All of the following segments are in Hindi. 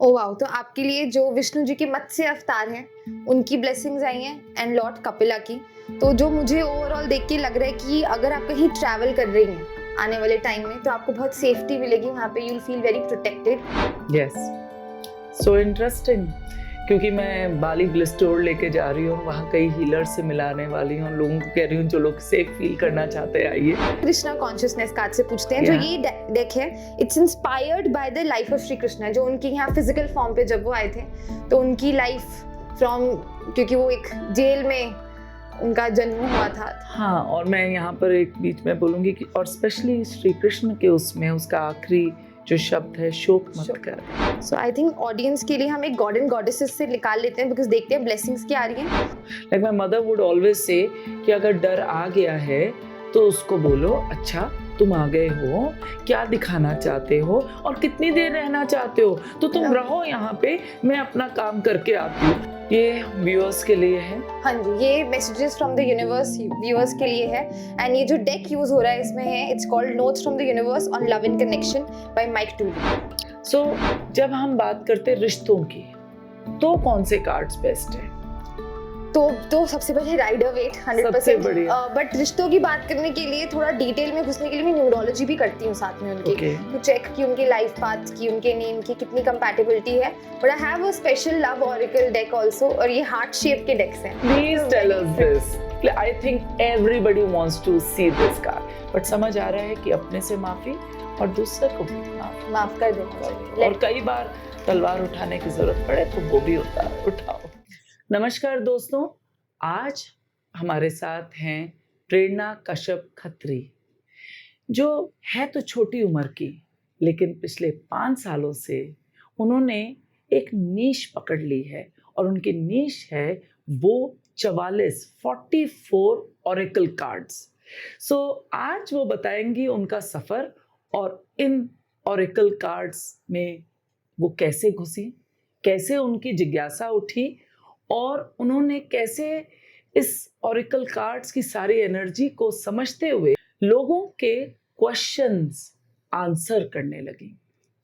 ओ वाओ, तो आपके लिए जो विष्णु जी के मत्स्य अवतार हैं उनकी ब्लेसिंग्स आई हैं एंड लॉर्ड कपिला की। तो जो मुझे ओवरऑल देख के लग रहा है कि अगर आप कहीं ट्रैवल कर रही हैं आने वाले टाइम में तो आपको बहुत सेफ्टी मिलेगी वहाँ पे, you will feel very protected. Yes, so interesting, क्योंकि मैं बाली ब्लिस टूर लेके जा रही हूँ, वहाँ कई हीलर से मिलाने वाली हूँ, लोगों को कह रही हूँ जो लोग सेफ फील करना चाहते हैं आइए। कृष्णा कॉन्शियसनेस कार्ड से पूछते हैं। जो ये डेक है it's inspired by the life of Shri Krishna, जो उनके यहाँ फिजिकल फॉर्म पे जब वो आए थे तो उनकी लाइफ फ्रॉम, क्योंकि वो एक जेल में उनका जन्म हुआ था। हाँ, और मैं यहाँ पर एक बीच में बोलूँगी कि और स्पेशली श्री कृष्ण के उसमें उसका आखिरी जो शब्द है शोक मत कर। सो आई थिंक ऑडियंस के लिए हम एक गॉड एंड गॉडेसेस से निकाल लेते हैं, बिकॉज देखते हैं ब्लेसिंग्स क्या आ रही हैं। Like my mother would always say कि अगर डर आ गया है तो उसको बोलो अच्छा तुम आ गए हो, क्या दिखाना चाहते हो और कितनी देर रहना चाहते हो, तो तुम रहो यहाँ पे, मैं अपना काम करके आती हूँ। ये व्यूअर्स के लिए है। हाँ जी, ये messages from the universe viewers के लिए है। एंड ये जो डेक यूज हो रहा है इसमें है, it's called notes from the universe on love and connection by Mike Dooley. So जब हम बात करते हैं रिश्तों की तो कौन से कार्ड्स बेस्ट है? तो सबसे पहले राइडर वेट 100%। बट रिश्तों की बात करने के लिए थोड़ा डिटेल में घुसने के लिए मैं न्यूमरोलॉजी भी करती हूँ साथ में उनकी, तो चेक कि उनके लाइफ पाथ की, उनके नेम की कितनी कंपैटिबिलिटी है। But I have a special love oracle deck also, और ये हार्ट शेप के डेक्स हैं। Please tell us this, I think everybody wants to see this card, but समझ आ रहा है कि अपने से माफी और दूसरे को भी माफ कर देना, और कई बार तलवार उठाने की जरूरत पड़े तो वो भी उठाओ। नमस्कार दोस्तों, आज हमारे साथ हैं प्रेरणा कश्यप खत्री, जो है तो छोटी उम्र की, लेकिन पिछले 5 सालों से उन्होंने एक नीश पकड़ ली है, और उनकी नीश है वो 44 ऑरेकल कार्ड्स। सो आज वो बताएंगी उनका सफर, और इन ऑरेकल कार्ड्स में वो कैसे घुसी, कैसे उनकी जिज्ञासा उठी, और उन्होंने कैसे इस ऑरेकल कार्ड्स की सारी एनर्जी को समझते हुए लोगों के क्वेश्चंस आंसर करने लगी।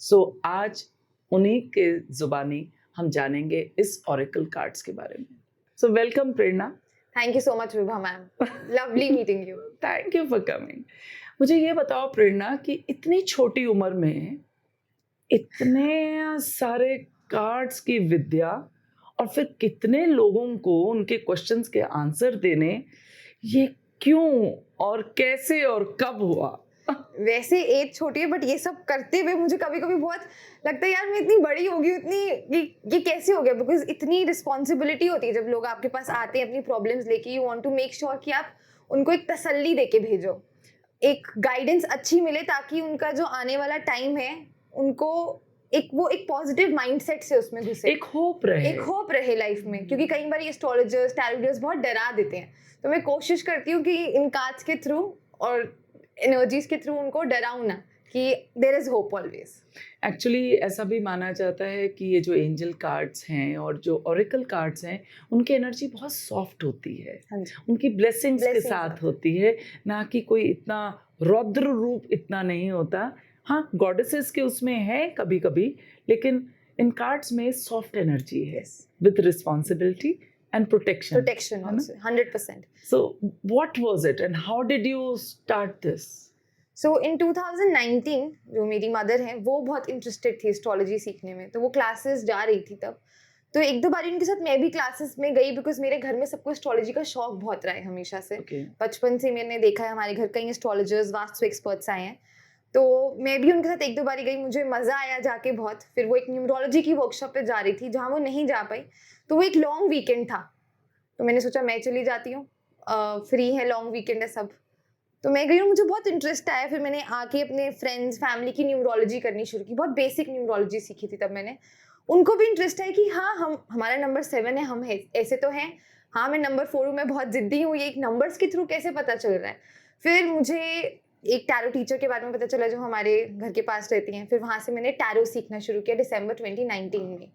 सो आज उन्हीं के जुबानी हम जानेंगे इस ऑरेकल कार्ड्स के बारे में। So welcome Prerna. Thank you so much Vibha ma'am, lovely meeting you. Thank you for coming. मुझे ये बताओ प्रेरणा कि इतनी छोटी उम्र में इतने सारे कार्ड्स की विद्या, और फिर कितने लोगों को उनके क्वेश्चंस के आंसर देने, ये क्यों और कैसे और कब हुआ? वैसे एज छोटी है, बट ये सब करते हुए मुझे कभी कभी बहुत लगता है यार मैं इतनी बड़ी हो गई, इतनी ये कैसे हो गया, बिकॉज इतनी रिस्पॉन्सिबिलिटी होती है जब लोग आपके पास आते हैं अपनी प्रॉब्लम्स लेके। You want to make sure कि आप उनको एक तसल्ली देके भेजो, एक गाइडेंस अच्छी मिले, ताकि उनका जो आने वाला टाइम है उनको एक पॉजिटिव माइंडसेट से उसमें घुसे, एक होप रहे लाइफ में। क्योंकि कई बार एस्ट्रोलॉजर्स, टैरो रीडर्स बहुत डरा देते हैं, तो मैं कोशिश करती हूँ कि इन कार्ड्स के थ्रू और एनर्जीज के थ्रू उनको डराऊं ना, कि there is hope always. Actually ऐसा भी माना जाता है कि ये जो एंजल कार्ड्स हैं और जो ऑरेकल कार्ड्स हैं, उनकी एनर्जी बहुत सॉफ्ट होती है, उनकी ब्लेसिंग्स के साथ होती है, ना कि कोई इतना रौद्र रूप इतना नहीं होता। हाँ, गॉडेसेस के उसमें है कभी कभी, लेकिन इन कार्ड्स में सॉफ्ट एनर्जी है with responsibility and protection also, 100%. So what was it and how did you start this? So in 2019 जो मेरी मदर है वो बहुत इंटरेस्टेड थी एस्ट्रोलॉजी सीखने में, तो वो क्लासेस जा रही थी तब, तो एक दो बार उनके साथ मैं भी क्लासेस में गई, बिकॉज मेरे घर में सबको एस्ट्रोलॉजी का शौक बहुत रहा है हमेशा से। बचपन से मैंने देखा है हमारे घर कई एस्ट्रोलॉजर्स, वास्तु एक्सपर्ट्स आए हैं, तो मैं भी उनके साथ एक दो बारी गई, मुझे मज़ा आया जाके बहुत। फिर वो एक न्यूमरोलॉजी की वर्कशॉप पे जा रही थी जहाँ वो नहीं जा पाई, तो वो एक लॉन्ग वीकेंड था, तो मैंने सोचा मैं चली जाती हूँ, फ्री है, लॉन्ग वीकेंड है सब, तो मैं गई हूँ, मुझे बहुत इंटरेस्ट आया। फिर मैंने आके अपने फ्रेंड्स, फैमिली की न्यूमरोलॉजी करनी शुरू की, बहुत बेसिक न्यूमरोलॉजी सीखी थी तब मैंने। उनको भी इंटरेस्ट है कि हाँ हमारा नंबर 7 है, हम है ऐसे तो हैं, हाँ मैं नंबर 4 हूँ, मैं बहुत जिद्दी हूँ, ये एक नंबर्स के थ्रू कैसे पता चल रहा है। फिर मुझे एक टैरो टीचर के बारे में पता चला जो हमारे घर के पास रहती हैं, फिर वहाँ से मैंने टैरो सीखना शुरू किया दिसंबर 2019 में।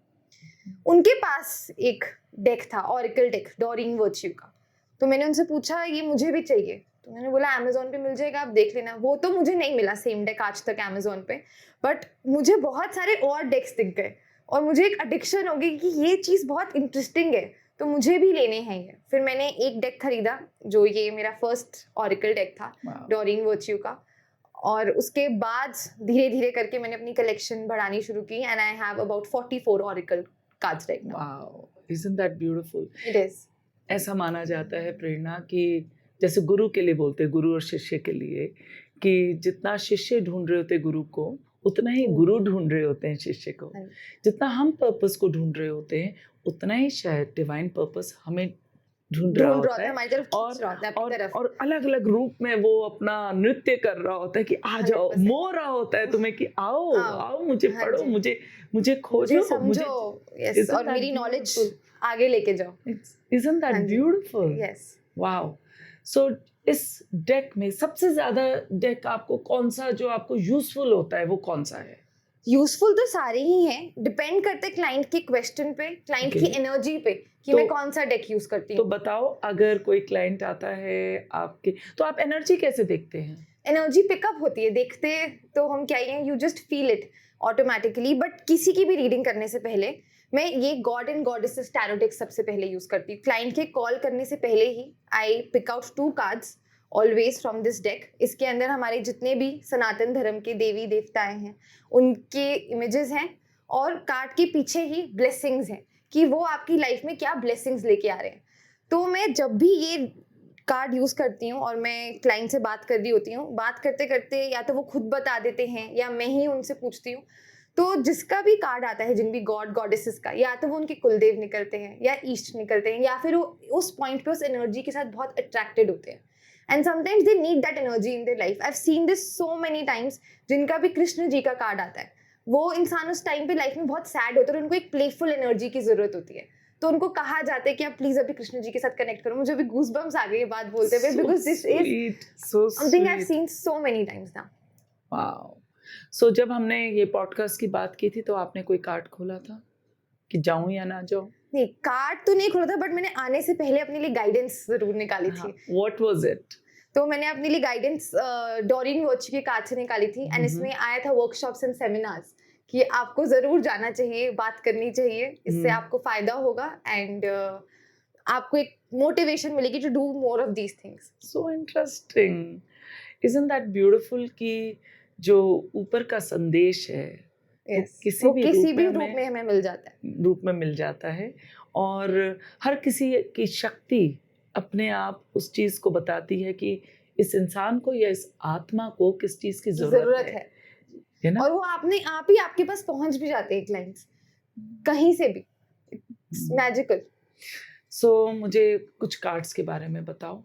उनके पास एक डेक था, ऑरेकल डेक, डोरिंग वर्च्यू का, तो मैंने उनसे पूछा ये मुझे भी चाहिए, तो मैंने बोला अमेजोन पे मिल जाएगा, आप देख लेना। वो तो मुझे नहीं मिला सेम डेक आज तक अमेजोन पे, बट मुझे बहुत सारे और डेक्स दिख गए, और मुझे एक एडिक्शन हो गई कि ये चीज़ बहुत इंटरेस्टिंग है, तो मुझे भी लेने हैं ये। फिर मैंने एक डेक खरीदा, जो ये मेरा फर्स्ट ऑरिकल डेक था, डोरिन वर्च्यू का। और उसके बाद धीरे धीरे करके मैंने अपनी कलेक्शन बढ़ानी शुरू की, and I have about 44 auricle cards right now. Wow, isn't that beautiful. It is. ऐसा माना जाता है प्रेरणा कि जैसे गुरु के लिए बोलते हैं, गुरु और शिष्य के लिए, कि जितना शिष्य ढूंढ रहे होते हैं गुरु को, उतना ही गुरु ढूंढ रहे होते हैं शिष्य को। जितना हम पर्पस को ढूंढ रहे होते हैं, उतना ही शायद डिवाइन पर्पस हमें ढूंढ रहा होता है, हमारी तरफ खींच रहा होता है, अपनी तरफ। और अलग अलग रूप में वो अपना नृत्य कर रहा होता है कि आ जाओ, 100%। मोह रहा होता है तुम्हें कि आओ आओ, मुझे हाँ पढ़ो, जी। मुझे खोजो, समझो, यस, Isn't और that मेरी नॉलेज beautiful? आगे लेके जाओ। Isn't that हाँ जी। beautiful? यस। वाओ। सो इस डेक में सबसे ज्यादा डेक आपको कौन सा जो आपको यूजफुल होता है, वो कौन सा है? यूजफुल तो सारे ही हैं, डिपेंड करते हैं क्लाइंट के क्वेश्चन पे, क्लाइंट की एनर्जी पे, कि मैं कौन सा डेक यूज करती तो हूँ। बताओ, अगर कोई क्लाइंट आता है आपके, तो आप एनर्जी कैसे देखते हैं? एनर्जी पिकअप होती है, देखते तो हम क्या ही हैं, you just feel it automatically. But किसी की भी रीडिंग करने से पहले मैं ये God and goddesses tarot deck सबसे पहले यूज करती हूँ। क्लाइंट के कॉल करने से पहले ही I pick out 2 cards always from this deck. इसके अंदर हमारे जितने भी सनातन धर्म के देवी देवताएं हैं, उनके इमेजेस हैं, और कार्ड के पीछे ही ब्लेसिंग्स हैं कि वो आपकी लाइफ में क्या ब्लेसिंग्स लेके आ रहे हैं। तो मैं जब भी ये कार्ड यूज करती हूँ और मैं क्लाइंट से बात कर रही होती हूँ, बात करते करते या तो वो खुद बता देते हैं या मैं ही उनसे पूछती हूँ, तो जिसका भी कार्ड आता है, जिन भी गॉड गॉडेसेस का, या तो वो उनके कुलदेव निकलते हैं या ईस्ट निकलते हैं, या फिर वो उस पॉइंट पे उस एनर्जी के साथ बहुत अट्रैक्टेड होते हैं। And sometimes they need that energy in their life. I have seen this so many times. जिनका भी कृष्ण जी का कार्ड आता है, वो इंसान उस टाइम पे लाइफ में बहुत सैड होता है और उनको एक प्लेफुल एनर्जी की जरूरत होती है, तो उनको कहा जाता है कि आप प्लीज अभी कृष्ण जी के साथ कनेक्ट करो। मुझे अभी गूज बम्स आ गए ये बात बोलते हुए, because this is something I have seen so many times now. Wow. So जब हमने ये पॉडकास्ट की बात की थी, तो आपने कोई कार्ड खोला था कि जाऊं या ना जाऊं? नहीं, कार्ड तो नहीं खोला था, बट मैंने आने से पहले अपने लिए गाइडेंस जरूर निकाली थी। What was it? तो मैंने अपने लिए गाइडेंस डोरिन वर्च्यू के कार्ड से निकाली थी, एंड इसमें आया था वर्कशॉप्स एंड सेमिनार्स कि आपको जरूर जाना चाहिए, बात करनी चाहिए, इससे आपको फायदा होगा, एंड आपको एक मोटिवेशन मिलेगी to do more of these things. So interesting. Isn't that beautiful कि जो ऊपर का संदेश है, yes, किसी भी रूप में हमें मिल जाता है, रूप में मिल जाता है, और हर किसी की शक्ति अपने आप उस चीज को बताती है कि इस इंसान को या इस आत्मा को किस चीज की जरूरत है ना? और वो आपने आप ही आपके पास पहुंच भी जाते हैं क्लाइंट्स कहीं से भी। मैजिकल। सो मुझे कुछ कार्ड्स के बारे में बताओ।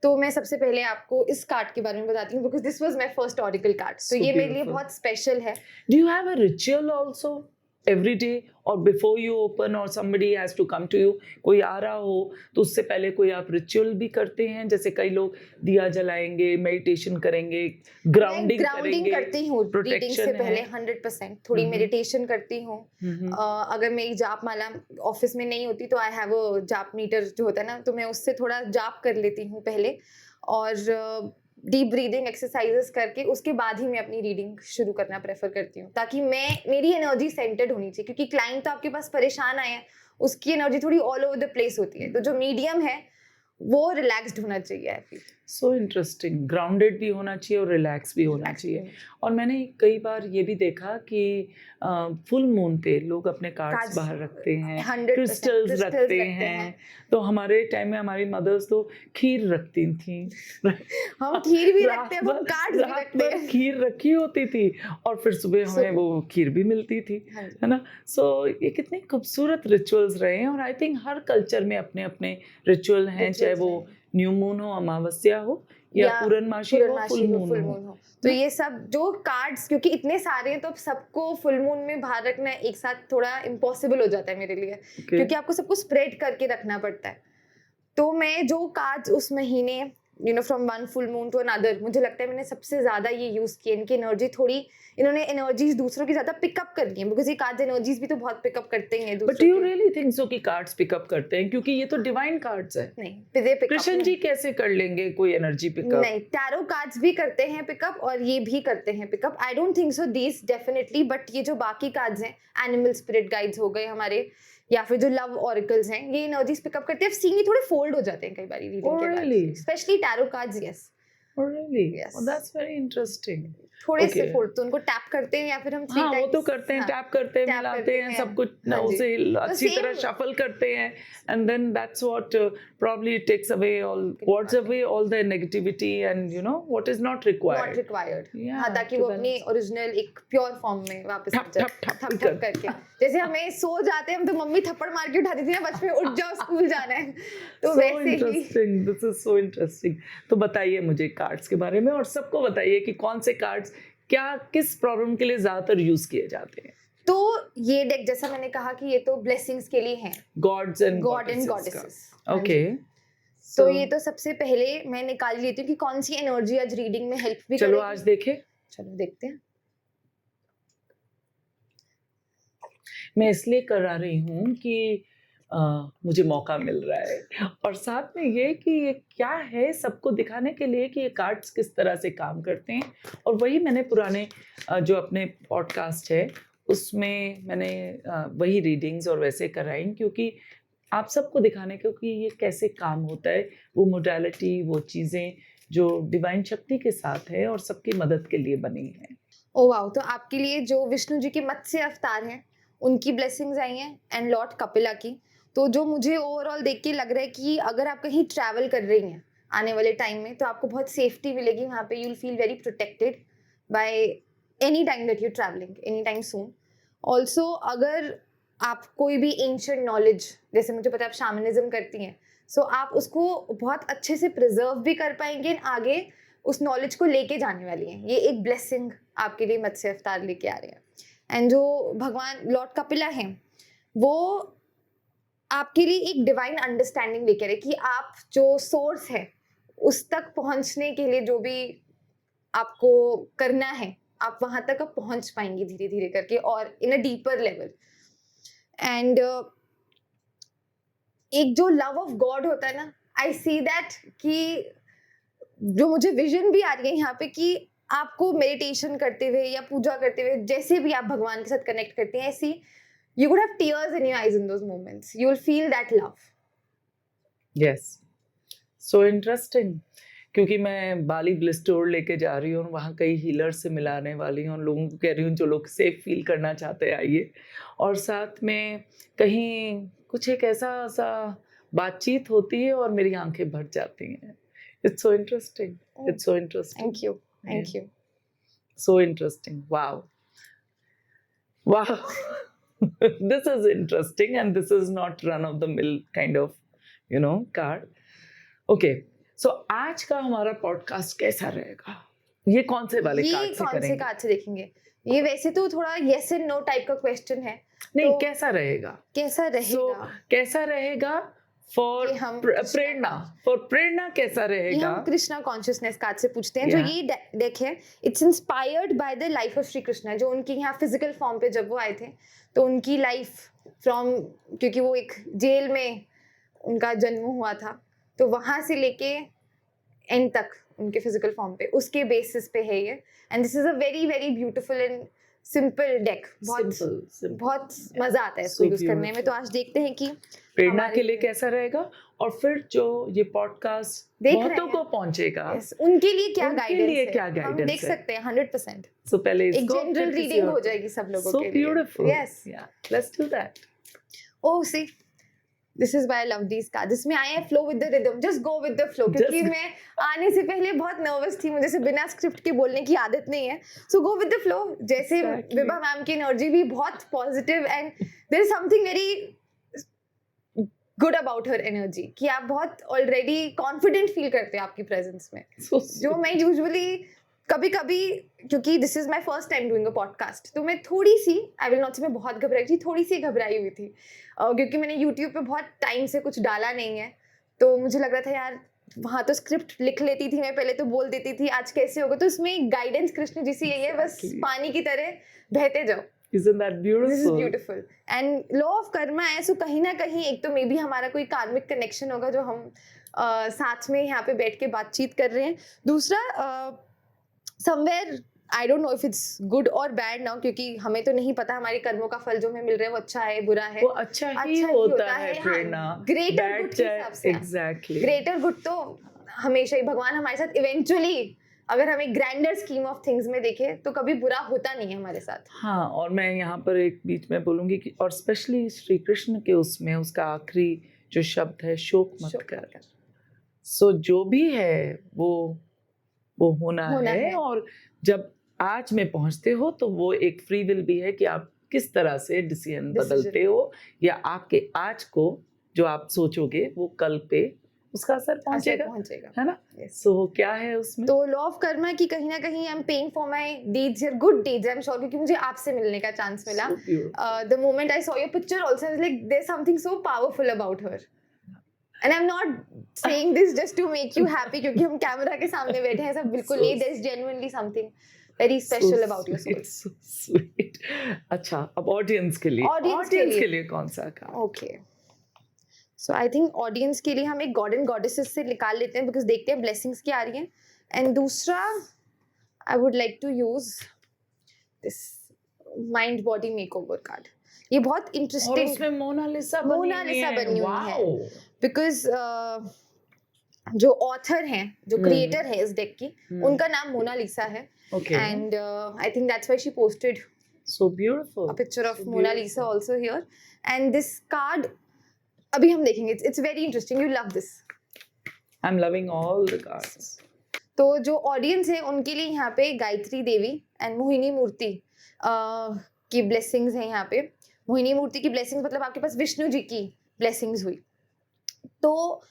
तो मैं सबसे पहले आपको इस कार्ड के बारे में बताती हूँ, because this was my first oracle card, तो ये मेरे लिए बहुत स्पेशल है। Do you have a ritual also every day, और बिफोर यू ओपन और somebody has to come to you, कोई आ रहा हो तो उससे पहले कोई आप रिचुअल भी करते हैं? जैसे कई लोग दिया जलाएंगे, मेडिटेशन करेंगे, ग्राउंडिंग करेंगे, करती हूँ रीडिंग से पहले 100%। थोड़ी मेडिटेशन करती हूँ। अगर मेरी जाप माला ऑफिस में नहीं होती तो आई हैव अ जाप मीटर जो होता है ना, तो मैं उससे थोड़ा जाप कर लेती हूँ पहले, और डीप ब्रीदिंग एक्सरसाइजेस करके उसके बाद ही मैं अपनी रीडिंग शुरू करना प्रेफर करती हूँ, ताकि मेरी एनर्जी सेंटर्ड होनी चाहिए, क्योंकि क्लाइंट तो आपके पास परेशान आए हैं, उसकी एनर्जी थोड़ी ऑल ओवर द प्लेस होती है, तो जो मीडियम है वो रिलैक्स्ड होना चाहिए। I feel so interesting, grounded भी होना चाहिए और रिलैक्स भी होना चाहिए। और मैंने कई बार ये भी देखा कि फुल मून पे लोग अपने कार्ड्स बाहर रखते हैं, क्रिस्टल्स रखते हैं। तो हमारे टाइम में हमारी मदर्स तो खीर रखती थी। हम खीर भी रखते हैं, वो कार्ड्स भी रखते हैं। खीर रखी होती थी और फिर सुबह हमें वो खीर भी मिलती थी, है ना? सो ये कितने खूबसूरत रिचुअल्स रहे हैं, और आई थिंक हर कल्चर में अपने अपने रिचुअल हैं, चाहे वो न्यू मून हो, अमावस्या हो, या पूर्णमासी हो, फुल मून हो। तो ये सब जो कार्ड्स, क्योंकि इतने सारे हैं, तो सबको फुल मून में बाहर रखना एक साथ थोड़ा इम्पॉसिबल हो जाता है मेरे लिए, क्योंकि आपको सबको स्प्रेड करके रखना पड़ता है। तो मैं जो कार्ड्स उस महीने from one full moon to another, मुझे लगता है मैंने सबसे ज्यादा ये यूज किया। इनकी एनर्जी थोड़ी, इन्होंने एनर्जीज दूसरों की ज्यादा पिकअप कर ली है, बिकॉज ये कार्ड्स एनर्जीज भी तो बहुत पिकअप करते हैं बट दूसरों यू की। रियली थिंक सो कि कार्ड्स पिकअप करते हैं? क्योंकि ये तो डिवाइन कार्ड्स है। नहीं, पिकअप कृष्ण जी कैसे कर लेंगे कोई एनर्जी पिकअप? नहीं, टैरो कार्ड्स भी करते हैं पिकअप और ये भी करते हैं pickup. I don't think so these definitely, but ये जो बाकी कार्ड्स हैं, एनिमल स्पिरिट गाइड्स हो गए हमारे, या फिर जो लव ऑरिकल्स हैं, ये एनर्जीज पिकअप करते हैं। सीन थोड़े फोल्ड हो जाते हैं कई बार रीडिंग Oh, के बाद, really? Specially tarot cards. Yes, Oh, really? Yes. Oh, that's very interesting. थोड़े से Okay. फोल्ड, तो उनको टैप करते हैं या फिर हम 3 हाँ, वो times, तो करते हैं, हाँ, टैप करते हैं, tap मिलाते करते हैं, हैं। सब कुछ हाँ जी। उसे अच्छी same- तरह शफल करते हैं, and then that's what probably takes away what's away all the negativity and what is not required. not required। Yeah, हाँ, ताकि to वो अपनी balance. ओरिजिनल एक प्योर फॉर्म में वापस आ ठप, जाए, ठप, ठप ठप कर। ठप करके। जैसे हमें सो जाते हैं हम, तो मम्मी थप्पड़ मार के उठाती थी ना बचपन में, उठ जाओ स्कूल जाना है, तो So वैसे ही। interesting. This is so interesting. तो बताइए मुझे कार्ड्स के बारे में, और सबको बताइए कि कौन से कार्ड्स किस प्रॉब्लम के लिए ज्यादातर यूज किए जाते हैं। तो ये डेक, जैसा मैंने कहा कि ये तो ब्लेसिंग्स के लिए है, gods and God and goddesses. Okay, तो ये तो सबसे पहले मैं निकाल लेती हूँ कि कौन सी एनर्जी आज रीडिंग में हेल्प भी चलो करेगी। आज देखें। चलो देखते हैं। मैं इसलिए करा रही हूँ कि मुझे मौका मिल रहा है, और साथ में ये कि ये क्या है सबको दिखाने के लिए कि ये कार्ड्स किस तरह से काम करते हैं। और वही मैंने पुराने जो अपने पॉडकास्ट है उसमें मैंने वही रीडिंग्स और वैसे कराई, क्योंकि आप सबको दिखाने को कि ये कैसे काम होता है, वो मोडालिटी, वो चीज़ें जो डिवाइन शक्ति के साथ है और सबकी मदद के लिए बनी है। ओ वाओ, तो आपके लिए जो विष्णु जी के मत्स्य अवतार हैं उनकी ब्लेसिंग्स आई हैं, एंड लॉर्ड कपिला की। तो जो मुझे ओवरऑल देख के लग रहा है कि अगर आप कहीं ट्रैवल कर रही हैं आने वाले टाइम में, तो आपको बहुत सेफ्टी मिलेगी वहाँ पे। You will feel very protected by any time that you travelling, any time soon. Also अगर आप कोई भी एंशिएंट नॉलेज, जैसे मुझे पता है आप शामनिज्म करती हैं, सो आप उसको बहुत अच्छे से प्रिजर्व भी कर पाएंगे, and आगे उस नॉलेज को लेके जाने वाली हैं। ये एक ब्लेसिंग आपके लिए मत्स्य अवतार लेके आ रहे हैं। एंड जो भगवान लॉर्ड कपिला हैं, वो आपके लिए एक डिवाइन अंडरस्टैंडिंग लेके आ रहे हैं कि आप जो सोर्स है उस तक पहुंचने के लिए जो भी आपको करना है, आप वहां तक आप पहुंच पाएंगे धीरे धीरे करके, और इन अ डीपर लेवल। एंड एक जो लव ऑफ गॉड होता है ना, आई सी दैट कि जो मुझे विजन भी आ रही है यहाँ पे कि आपको मेडिटेशन करते हुए या पूजा करते हुए, जैसे भी आप भगवान के साथ कनेक्ट करते हैं, ऐसी you would have tears in your eyes in those moments. You will feel that love. Yes, so interesting. क्योंकि मैं बाली ब्लिस टूर लेके जा रही हूँ, वहाँ कई हीलर से मिलाने वाली हूँ, लोगों को कह रही हूँ जो लोग सेफ फील करना चाहते हैं आइए, और साथ में कहीं कुछ एक ऐसा बातचीत होती है और मेरी आंखें भर जाती हैं। It's so interesting. It's so interesting. Thank you. Thank you. So interesting. Wow. Wow. This is interesting, and this is not run of the mill kind of card. Okay, so आज का हमारा पॉडकास्ट कैसा रहेगा? ये कौन से वाले कार्ड से करेंगे? ये कौन से कार्ड से देखेंगे? ये वैसे तो थोड़ा yes and no टाइप का क्वेश्चन है। नहीं, तो कैसा रहेगा? कैसा रहेगा? So, कैसा रहेगा फॉर प्रेरणा कैसा रहेगा? हम कृष्णा कॉन्शियसनेस कार्ड से पूछते हैं। Yeah. जो ये डेक है, it's inspired by the life of Shri Krishna, जो उनके यहाँ फिजिकल फॉर्म पे जब वो आए थे, तो उनकी लाइफ फ्रॉम, क्योंकि वो एक जेल में उनका जन्म हुआ था, तो वहां से लेके एंड तक उनके फिजिकल फॉर्म पे, उसके बेसिस पे है ये। And this is a very very beautiful and simple deck. बहुत मजा आता है इसको यूज करने में। तो आज देखते हैं कि प्रेरणा के लिए कैसा रहेगा, और फिर जो ये पॉडकास्ट बहुतों को पहुंचेगा, उनके लिए क्या गाइडेंस है, हम देख सकते हैं 100%। सो पहले एक जनरल रीडिंग हो जाएगी सब लोगों के लिए। So beautiful. Yes. Yeah. Let's do that. Oh, see, this is why I love these cards. इसमें आए हैं flow with the rhythm. Just go with the flow. क्योंकि मैं आने से पहले बहुत नर्वस थी, मुझे से बिना स्क्रिप्ट के बोलने की आदत नहीं है। So go with the flow. जैसे विभा मैम की एनर्जी भी बहुत positive, and there is something very good about her energy कि आप बहुत ऑलरेडी कॉन्फिडेंट फील करते हैं आपकी प्रेजेंस में। जो मैं यूजुअली कभी कभी, क्योंकि this is my first time doing a podcast, तो मैं थोड़ी सी, आई विल नॉट से मैं बहुत घबराई थी, थोड़ी सी घबराई हुई थी, क्योंकि मैंने यूट्यूब पे बहुत टाइम से कुछ डाला नहीं है, तो मुझे लग रहा था यार वहाँ तो स्क्रिप्ट लिख लेती थी मैं, पहले तो बोल देती थी आज कैसे होगा, तो उसमें गाइडेंस कृष्ण जी से यही है, बस Exactly. पानी की तरह बहते जाओ. Isn't that this is beautiful? Beautiful. And law of Karma है, सो कहीं ना कहीं एक तो मे बी हमारा कोई कार्मिक कनेक्शन होगा जो हम साथ में यहाँ पे बैठ के बातचीत कर रहे हैं. दूसरा somewhere I don't know if it's good और बैड नाउ, क्योंकि हमें तो नहीं पता हमारे कर्मों का फल जो हमें मिल रहा है वो अच्छा है बुरा है. वो अच्छा ही होता है प्रेरणा. ग्रेटर गुड के हिसाब से. एग्जैक्टली. ग्रेटर गुड तो हमेशा ही भगवान हमारे साथ इवेंचुअली, अगर हमें ग्रैंडर स्कीम ऑफ थिंग्स में देखें तो कभी बुरा होता नहीं है हमारे साथ. हाँ, और मैं यहाँ पर एक बीच में बोलूँगी कि और स्पेशली श्री कृष्ण के उसमें उसका आखिरी जो शब्द है शोक मत कर. सो जो भी है वो होना है. और जब आज में पहुँचते हो तो वो एक फ्री विल भी है कि आप किस तरह से डिसीजन बदलते हो, या आपके आज को जो आप सोचोगे वो कल पे उसका असर पहुंचेगा, है ना. सो क्या है उसमें? तो लॉ ऑफ कर्मा की कहीं ना कहीं I am paying for my deeds your good deeds. I am sure, क्योंकि मुझे आपसे मिलने का चांस मिला. The moment I saw your picture also, like there is something so powerful about her. And I am not saying this just to make you happy, क्योंकि हम कैमरा के सामने बैठे हैं, सब बिल्कुल नहीं. There is genuinely something very special about your soul. So sweet. अच्छा, अब ऑडियंस के लिए कौन सा का? Okay, so I think audience के लिए हम एक गॉड एंड गॉडेसेस से निकाल लेते हैं, बिकॉज देखते हैं ब्लेसिंग्स क्या आ रही हैं. एंड दूसरा I would like to use this mind body makeover card. ये बहुत इंटरेस्टिंग, उसमें मोनालिसा बनी हुई है, बिकॉज जो ऑथर हैं, जो क्रिएटर है इस डेक की, उनका नाम मोनालिसा है. And I think that's why she posted so beautiful a picture of Mona Lisa also here. And this card अभी हम देखेंगे. It's very interesting. You love this. I'm loving all the cards. तो जो ऑडियंस है उनके लिए यहाँ पे गायत्री देवी एंड मोहिनी मूर्ति की ब्लेसिंग्स हैं. यहाँ पे मोहिनी मूर्ति की ब्लेसिंग्स मतलब आपके पास विष्णु जी की ब्लेसिंग्स हुई. तो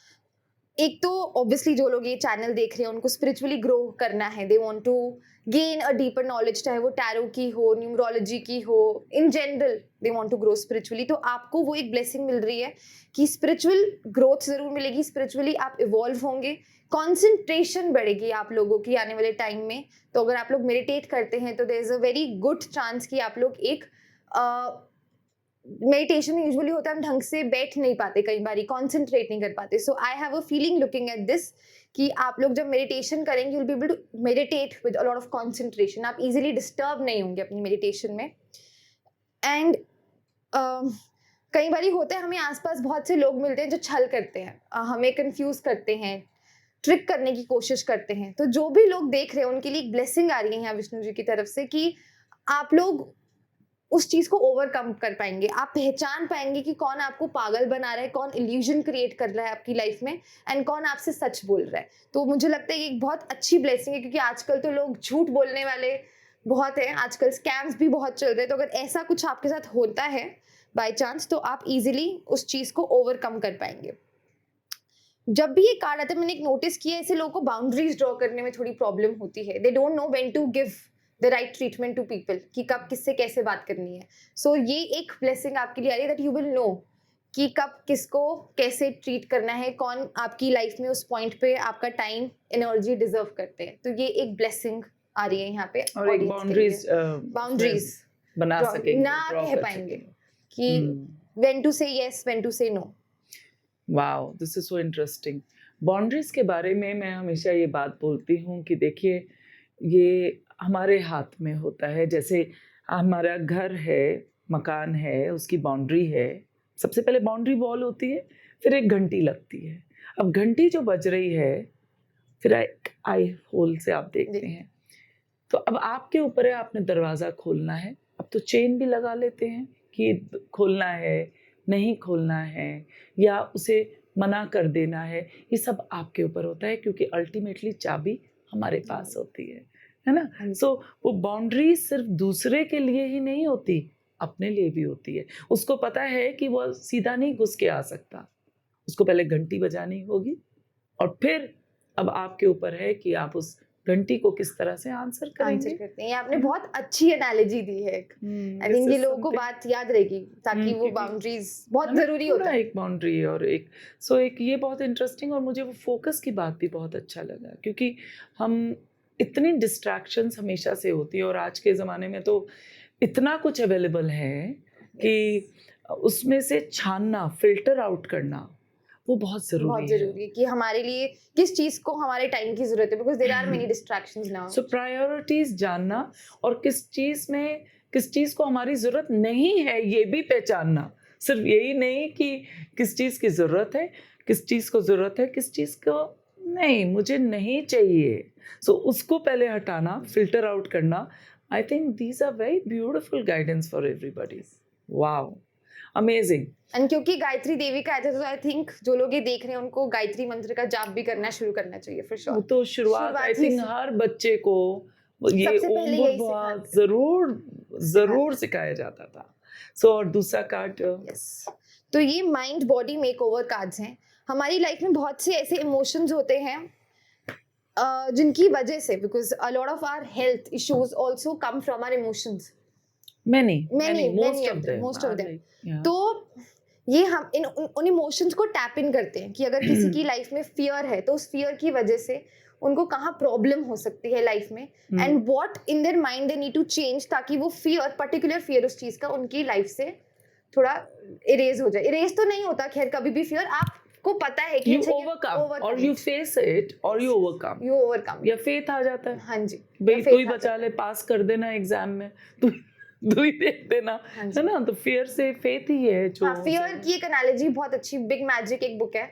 एक तो ऑब्वियसली जो लोग ये चैनल देख रहे हैं उनको स्पिरिचुअली ग्रो करना है. They want to gain a deeper knowledge, चाहे वो टैरो की हो, न्यूमरोलॉजी की हो, in general they want to grow spiritually. तो आपको वो एक ब्लेसिंग मिल रही है कि स्पिरिचुअल ग्रोथ जरूर मिलेगी, स्पिरिचुअली आप इवॉल्व होंगे, कंसंट्रेशन बढ़ेगी आप लोगों की आने वाले टाइम में. तो अगर आप लोग मेडिटेट करते हैं तो there is a very good chance कि आप लोग एक मेडिटेशन में यूजुअली होता है हम ढंग से बैठ नहीं पाते, कई बार कॉन्सेंट्रेट नहीं कर पाते. So I have a feeling looking at this कि आप लोग जब मेडिटेशन करेंगे you will be able to meditate with a lot of concentration. आप इजीली डिस्टर्ब नहीं होंगे अपनी मेडिटेशन में. एंड कई बार होता है हमें आसपास बहुत से लोग मिलते हैं जो छल करते हैं, हमें कंफ्यूज करते हैं, ट्रिक करने की कोशिश करते हैं. तो जो भी लोग देख रहे हैं उनके लिए एक ब्लेसिंग आ रही है यहाँ विष्णु जी की तरफ से कि आप लोग उस चीज को ओवरकम कर पाएंगे. आप पहचान पाएंगे कि कौन आपको पागल बना रहा है, कौन इल्यूजन क्रिएट कर रहा है आपकी लाइफ में, एंड कौन आपसे सच बोल रहा है. तो मुझे लगता है ये एक बहुत अच्छी ब्लेसिंग है, क्योंकि आजकल तो लोग झूठ बोलने वाले बहुत हैं, आजकल स्कैम्स भी बहुत चल रहे हैं. तो अगर ऐसा कुछ आपके साथ होता है बाय चांस तो आप इजीली उस चीज को ओवरकम कर पाएंगे. जब भी ये कार्ड आता है मैंने एक नोटिस किया, ऐसे लोगों को बाउंड्रीज ड्रॉ करने में थोड़ी प्रॉब्लम होती है. They don't know when to give the right treatment to people, कि कब किससे कैसे बात करनी है. सो ये एक ब्लेसिंग आपके लिए आ रही है दैट यू विल नो कि कब किसको कैसे ट्रीट करना है, कौन आपकी लाइफ में उस पॉइंट पे आपका टाइम एनर्जी डिजर्व करते हैं. तो ये एक ब्लेसिंग आ रही है यहाँ पे. और एक बाउंड्रीज बना सकेंगे, ना कह पाएंगे कि when to say yes, when to say no. Wow, this is so interesting. Boundaries के बारे में मैं हमेशा ये बात बोलती हूँ कि देखिए ये हमारे हाथ में होता है. जैसे हमारा घर है, मकान है, उसकी बाउंड्री है. सबसे पहले बाउंड्री वॉल होती है, फिर एक घंटी लगती है. अब घंटी जो बज रही है फिर आई होल से आप देखते हैं. तो अब आपके ऊपर है, आपने दरवाज़ा खोलना है. अब तो चेन भी लगा लेते हैं कि खोलना है, नहीं खोलना है, या उसे मना कर देना है. ये सब आपके ऊपर होता है, क्योंकि अल्टीमेटली चाबी हमारे पास होती है ना. सो वो बाउंड्री सिर्फ दूसरे के लिए ही नहीं होती, अपने लिए भी होती है. उसको पता है कि वो सीधा नहीं घुस के आ सकता, उसको पहले घंटी बजानी होगी, और फिर अब आपके ऊपर है कि आप उस घंटी को किस तरह से आंसर करेंगे। आंसर करते हैं। ये आपने बहुत अच्छी एनालॉजी दी है एक। आई थिंक ये लोगों को बात याद रहेगी ताकि वो बाउंड्रीज बहुत जरूरी होता है। एक बाउंड्री और एक एक ये बहुत इंटरेस्टिंग, और मुझे वो फोकस की बात भी बहुत अच्छा लगा, क्योंकि हम इतनी डिस्ट्रैक्शंस हमेशा से होती है और आज के ज़माने में तो इतना कुछ अवेलेबल है कि उसमें से छानना, फिल्टर आउट करना वो बहुत ज़रूरी है कि हमारे लिए किस चीज़ को हमारे टाइम की ज़रूरत है, because there are many distractions now. So priorities जानना और किस चीज़ को हमारी ज़रूरत नहीं है ये भी पहचानना। सिर्फ यही नहीं कि किस चीज़ की ज़रूरत है, किस चीज़ को ज़रूरत है, किस चीज़ को नहीं मुझे नहीं चाहिए। उसको पहले हटाना, फिल्टर आउट करना। I think these are very beautiful guidance for everybody. Wow, amazing. And क्योंकि गायत्री देवी का है तो आई थिंक जो लोग ये देख रहे हैं उनको गायत्री मंत्र का जाप भी करना शुरू करना चाहिए फॉर श्योर। तो शुरुआत आई थिंक हर बच्चे को ये ओम बहुत जरूर सिखाया जाता था। और दूसरा कार्ड, यस, तो ये माइंड बॉडी मेकओवर कार्ड्स हैं। हमारी लाइफ में बहुत से ऐसे इमोशंस होते हैं जिनकी वजह से, because a lot of our health issues also come from our emotions. many most of them तो ये हम उन इमोशंस को टैप इन करते हैं कि अगर किसी की लाइफ में फियर है तो उस फियर की वजह से उनको कहाँ प्रॉब्लम हो सकती है लाइफ में, and what in their mind they need to change ताकि वो फियर, पर्टिकुलर फियर उस चीज का उनकी लाइफ से थोड़ा इरेज हो जाए। इरेज तो नहीं होता खैर कभी भी फियर, आपको पता है कि you overcome or you face it or you overcome या फेथ आ जाता है। हाँ जी, भाई तू ही बचा ले, पास कर देना एग्जाम में, तू ही देख देना, है ना। तो फियर से फेथ ही है जो। हाँ, फियर की एक एनालॉजी बहुत अच्छी, बिग मैजिक एक बुक है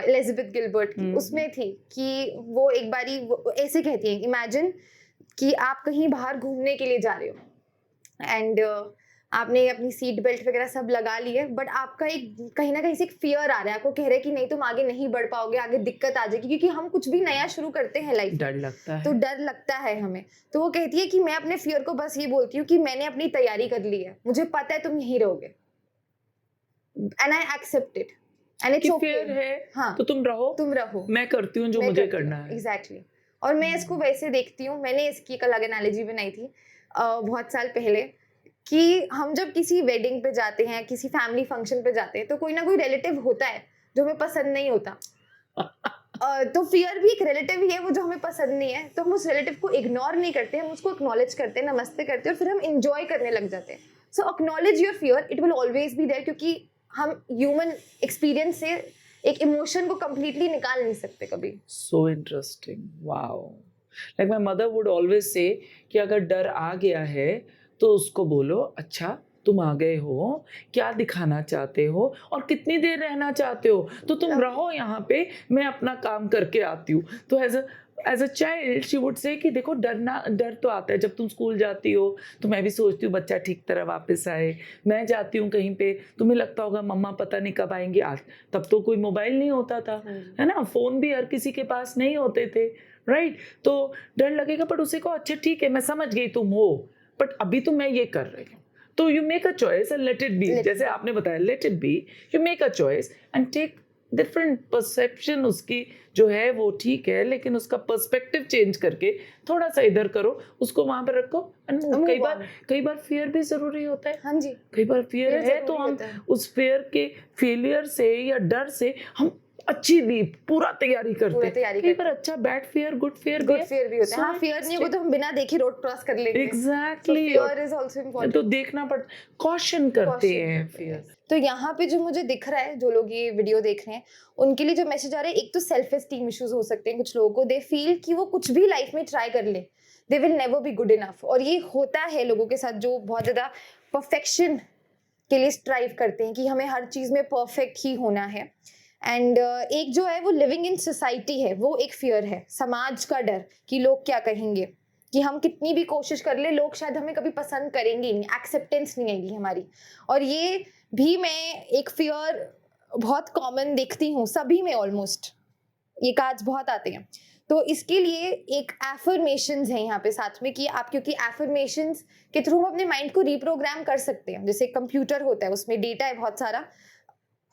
एलिजाबेथ गिलबर्ट की, उसमें थी कि वो एक बारी ऐसे कहती है, इमेजिन कि आप कहीं बाहर घूमने के लिए जा रहे हो एंड आपने अपनी सीट बेल्ट वगैरह सब लगा ली है, बट आपका एक कहीं ना कहीं से एक फियर आ रहा है, आपको कह रहे हैं कि नहीं तुम आगे नहीं बढ़ पाओगे, आगे दिक्कत आ जाएगी, क्योंकि हम कुछ भी नया शुरू करते हैं लाइफ में डर लगता है, तो डर लगता है हमें। तो वो कहती है कि मैं अपने फियर को बस ये बोलती हूँ कि मैंने अपनी तैयारी कर ली है, मुझे पता है तुम यहीं रहोगे and I accept it and it's okay. Fear है हाँ, तो तुम रहो, मैं करती हूँ जो मुझे करना है। एग्जैक्टली। और मैं इसको वैसे देखती हूँ, मैंने इसकी एक अलग एनालॉजी बनाई थी बहुत साल पहले, कि हम जब किसी वेडिंग पे जाते हैं, किसी फैमिली फंक्शन पे जाते हैं, तो कोई ना कोई रिलेटिव होता है जो हमें पसंद नहीं होता। तो फियर भी एक रिलेटिव ही है वो जो हमें पसंद नहीं है, तो हम उस रिलेटिव को इग्नोर नहीं करते, हम उसको एक्नॉलेज करते हैं, नमस्ते करते हैं और फिर हम इंजॉय करने लग जाते हैं। So acknowledge your fear, it will always be there, क्योंकि हम ह्यूमन एक्सपीरियंस से एक इमोशन को कंप्लीटली निकाल नहीं सकते कभी। So interesting, wow. Like my mother would always say कि अगर डर आ गया है तो उसको बोलो, अच्छा तुम आ गए हो, क्या दिखाना चाहते हो और कितनी देर रहना चाहते हो, तो तुम रहो यहाँ पे, मैं अपना काम करके आती हूँ। तो as a child she would say कि देखो डर तो आता है, जब तुम स्कूल जाती हो तो मैं भी सोचती हूँ बच्चा ठीक तरह वापस आए, मैं जाती हूँ कहीं पे, तुम्हें लगता होगा मम्मा पता नहीं कब आएंगी। आज तब तो कोई मोबाइल नहीं होता था, है ना, फ़ोन भी हर किसी के पास नहीं होते थे, राइट। तो डर लगेगा, बट उसे को अच्छा ठीक है मैं समझ गई तुम हो, बट अभी तो मैं ये कर रही हूँ। तो you make a choice and let it be, जैसे आपने बताया let it be, you make a choice and take different perception. उसकी जो है वो ठीक है, लेकिन उसका पर्सपेक्टिव चेंज करके थोड़ा सा इधर करो, उसको वहां पर रखो एंड कई बार फियर भी जरूरी होता है। हाँ जी, कई बार फियर है तो हम उस फियर के फेलियर से या डर से हम अच्छी भी पूरा तैयारी करते हैं। कई बार अच्छा बैड फियर, गुड फियर भी होता है। हाँ, फियर नहीं हो तो हम बिना देखे रोड क्रॉस कर लेंगे। Exactly, fear is also important, तो देखना पड़ता, कॉशन करते हैं फियर। तो यहाँ पे जो मुझे दिख रहा है, जो लोग ये वीडियो देख रहे हैं उनके लिए जो मैसेज आ रहा है, एक तो सेल्फ एस्टीम इश्यूज हो सकते हैं कुछ लोगों को, दे फील कि वो कुछ भी लाइफ में ट्राई कर ले, they will never be good enough. और ये होता है लोगों के साथ जो बहुत ज्यादा परफेक्शन के लिए स्ट्राइव करते हैं कि हमें हर चीज में परफेक्ट ही होना है। एंड एक जो है वो लिविंग इन सोसाइटी है, वो एक फियर है, समाज का डर कि लोग क्या कहेंगे, कि हम कितनी भी कोशिश कर ले लोग शायद हमें कभी पसंद करेंगे नहीं, एक्सेप्टेंस नहीं आएगी हमारी। और ये भी मैं एक फियर बहुत कॉमन देखती हूँ सभी में, ऑलमोस्ट ये कार्ड्स बहुत आते हैं। तो इसके लिए एक एफर्मेशंस है यहाँ पे साथ में, कि आप क्योंकि एफर्मेशंस के थ्रू हम अपने माइंड को रिप्रोग्राम कर सकते हैं। जैसे कंप्यूटर होता है, उसमें डेटा है बहुत सारा,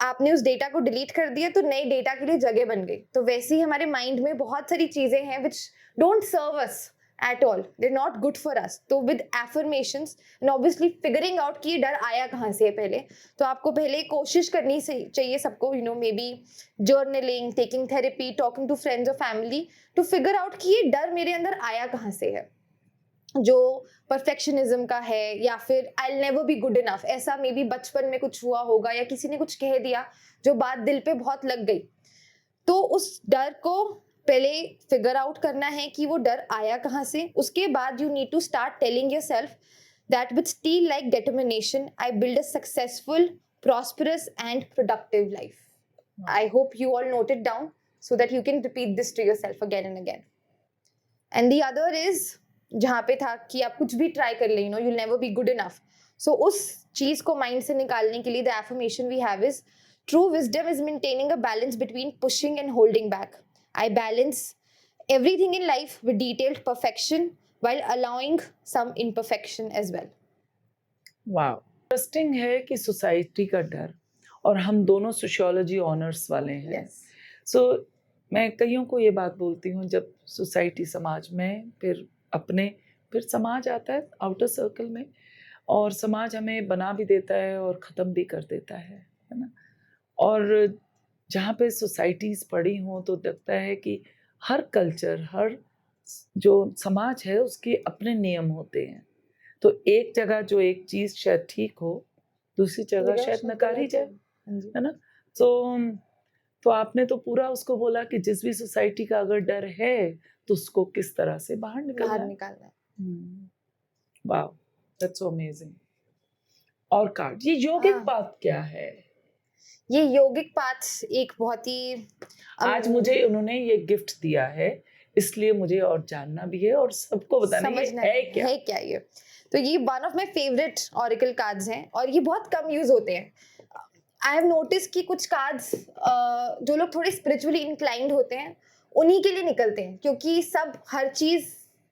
आपने उस डेटा को डिलीट कर दिया तो नए डेटा के लिए जगह बन गई। तो वैसे ही हमारे माइंड में बहुत सारी चीजें हैं विच don't serve us at all, they're not good for us. तो with affirmations and obviously figuring out कि ये डर आया कहाँ से है पहले, तो आपको पहले कोशिश करनी चाहिए सबको, you know, maybe journaling, taking therapy, talking to friends or family to figure out कि ये डर मेरे अंदर आया कहाँ से है, जो परफेक्शनिज्म का है या फिर I will never be good enough, ऐसा मे बी बचपन में कुछ हुआ होगा या किसी ने कुछ कह दिया जो बात दिल पे बहुत लग गई। तो उस डर को पहले फिगर आउट करना है कि वो डर आया कहाँ से। उसके बाद you need to start telling yourself that with steel like determination I build a successful, prosperous and productive life. I hope you all note it down so that you can repeat this to yourself again and again. And the other is जहाँ पे था कि आप कुछ भी ट्राई कर ले, you know, you'll never be good enough. So उस चीज को माइंड से निकालने के लिए the affirmation we have is true wisdom is maintaining a balance between pushing and holding back. I balance everything in life with detailed perfection while allowing some imperfection as well. वाह, इंटरेस्टिंग है कि सोसाइटी का डर, और हम दोनों सोशियोलॉजी ऑनर्स वाले हैं। Yes. सो मैं कईयों को ये बात बोलती हूँ, जब सोसाइटी समाज में, फिर समाज आता है आउटर सर्कल में, और समाज हमें बना भी देता है और ख़त्म भी कर देता है ना। और जहाँ पे सोसाइटीज़ पड़ी हों तो लगता है कि हर कल्चर, हर जो समाज है उसके अपने नियम होते हैं। तो एक जगह जो एक चीज़ शायद ठीक हो, दूसरी जगह शायद नकारी जाए, है ना। तो आपने तो पूरा उसको बोला कि जिस भी सोसाइटी का अगर डर है तो उसको किस तरह से बाहर निकालना है। वाह, दैट्स सो अमेजिंग। और कार्ड, ये योगिक पाथ क्या है? ये योगिक पाथ एक बहुत ही आज मुझे उन्होंने ये गिफ्ट दिया है, इसलिए मुझे और जानना भी है और सबको बताना है क्या ये। तो ये one of my favourite oracle cards हैं और ये बहुत कम यूज होते हैं। आई हैव नोटिस कि कुछ कार्ड्स जो लोग थोड़े स्पिरिचुअली इंक्लाइंड होते हैं उन्हीं के लिए निकलते हैं, क्योंकि सब हर चीज,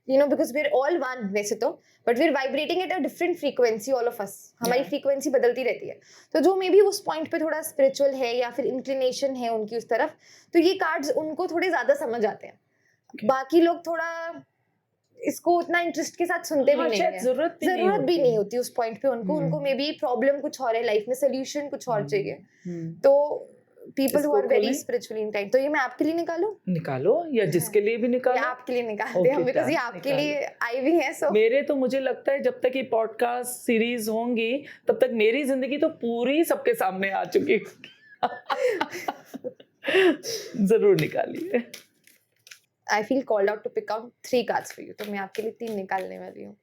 you know, because we are all one वैसे तो, but we are vibrating at a different frequency, all of us, हमारी फ्रीक्वेंसी बदलती रहती है। तो जो मे बी उस पॉइंट पे थोड़ा स्पिरिचुअल है या फिर इंक्लिनेशन है उनकी उस तरफ, तो ये कार्ड्स उनको थोड़े ज्यादा समझ आते हैं। बाकी लोग थोड़ा इसको उतना इंटरेस्ट के साथ सुनते भी नहीं है, जरूरत भी नहीं होती उस पॉइंट पे उनको मे बी प्रॉब्लम कुछ और है लाइफ में, सोल्यूशन कुछ और चाहिए। तो people who are very spiritually inclined, तो ये मैं आपके लिए निकालो या जिसके लिए भी निकालो, आपके लिए निकालते हैं बिकॉज़ ये आपके लिए आई भी है। सो मेरे तो मुझे लगता है जब तक ये पॉडकास्ट सीरीज होंगी तब तक मेरी जिंदगी तो पूरी सबके सामने आ चुकी जरूर निकालिए। I feel called out to pick out 3 cards for you, तो मैं आपके लिए 3 निकालने वाली हूँ।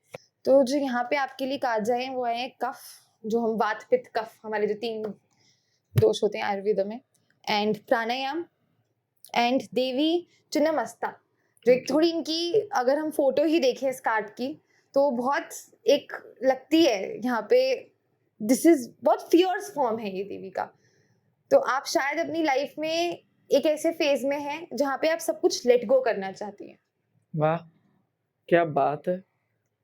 तो जो यहाँ पे आपके लिए कार्ड्स आए हैं वो आए हैं कफ, जो हम वात पित्त कफ, हमारे जो 3 दोष होते हैं आयुर्वेद में, एंड प्राणायाम एंड देवी चिन्नमस्ता, जो एक थोड़ी इनकी अगर हम फोटो ही देखें इस कार्ड की तो बहुत एक लगती है यहाँ पे, दिस इज बहुत फियर्स फॉर्म है ये देवी का। तो आप शायद अपनी लाइफ में एक ऐसे फेज में हैं जहाँ पे आप सब कुछ लेट गो करना चाहती हैं। वाह, क्या बात है।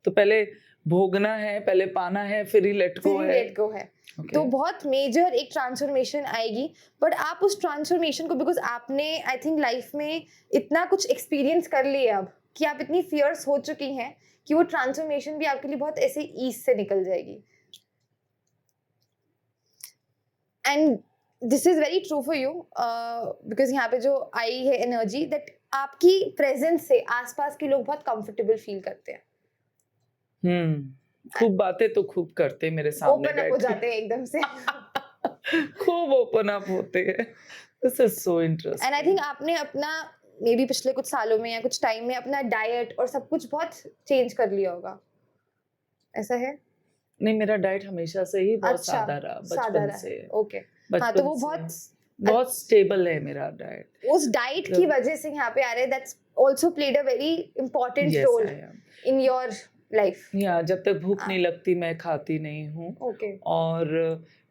तो पहले भोगना है, पहले पाना है, फिर ही लेट गो है। Okay. तो बहुत मेजर एक ट्रांसफॉर्मेशन आएगी, बट आप उस ट्रांसफॉर्मेशन को, बिकॉज आपने आई थिंक लाइफ में इतना कुछ एक्सपीरियंस कर लिया अब कि आप इतनी फियर्स हो चुकी हैं कि वो ट्रांसफॉर्मेशन भी आपके लिए बहुत ऐसे ईज से निकल जाएगी। And this is very true for you because यहाँ पे जो आई है एनर्जी, दैट आपकी प्रेजेंस से आसपास के लोग बहुत कंफर्टेबल फील करते हैं। खूब बातें तो खूब करते मेरे सामने, ओपन अप हो जाते हैं एकदम से खूब ओपन अप होते हैं। This is so interesting. And I think आपने अपना मे बी पिछले कुछ सालों में या कुछ टाइम में अपना डाइट और सब कुछ बहुत चेंज कर लिया होगा, ऐसा है? नहीं, मेरा डाइट हमेशा से ही बहुत सादा रहा, बचपन से। ओके, हाँ, तो वो बहुत स्टेबल है मेरा डाइट। उस डाइट की वजह से यहाँ पे आ रहे हैं, that's also played a very important role in your life. या जब तक भूख नहीं लगती मैं खाती नहीं हूँ। okay. और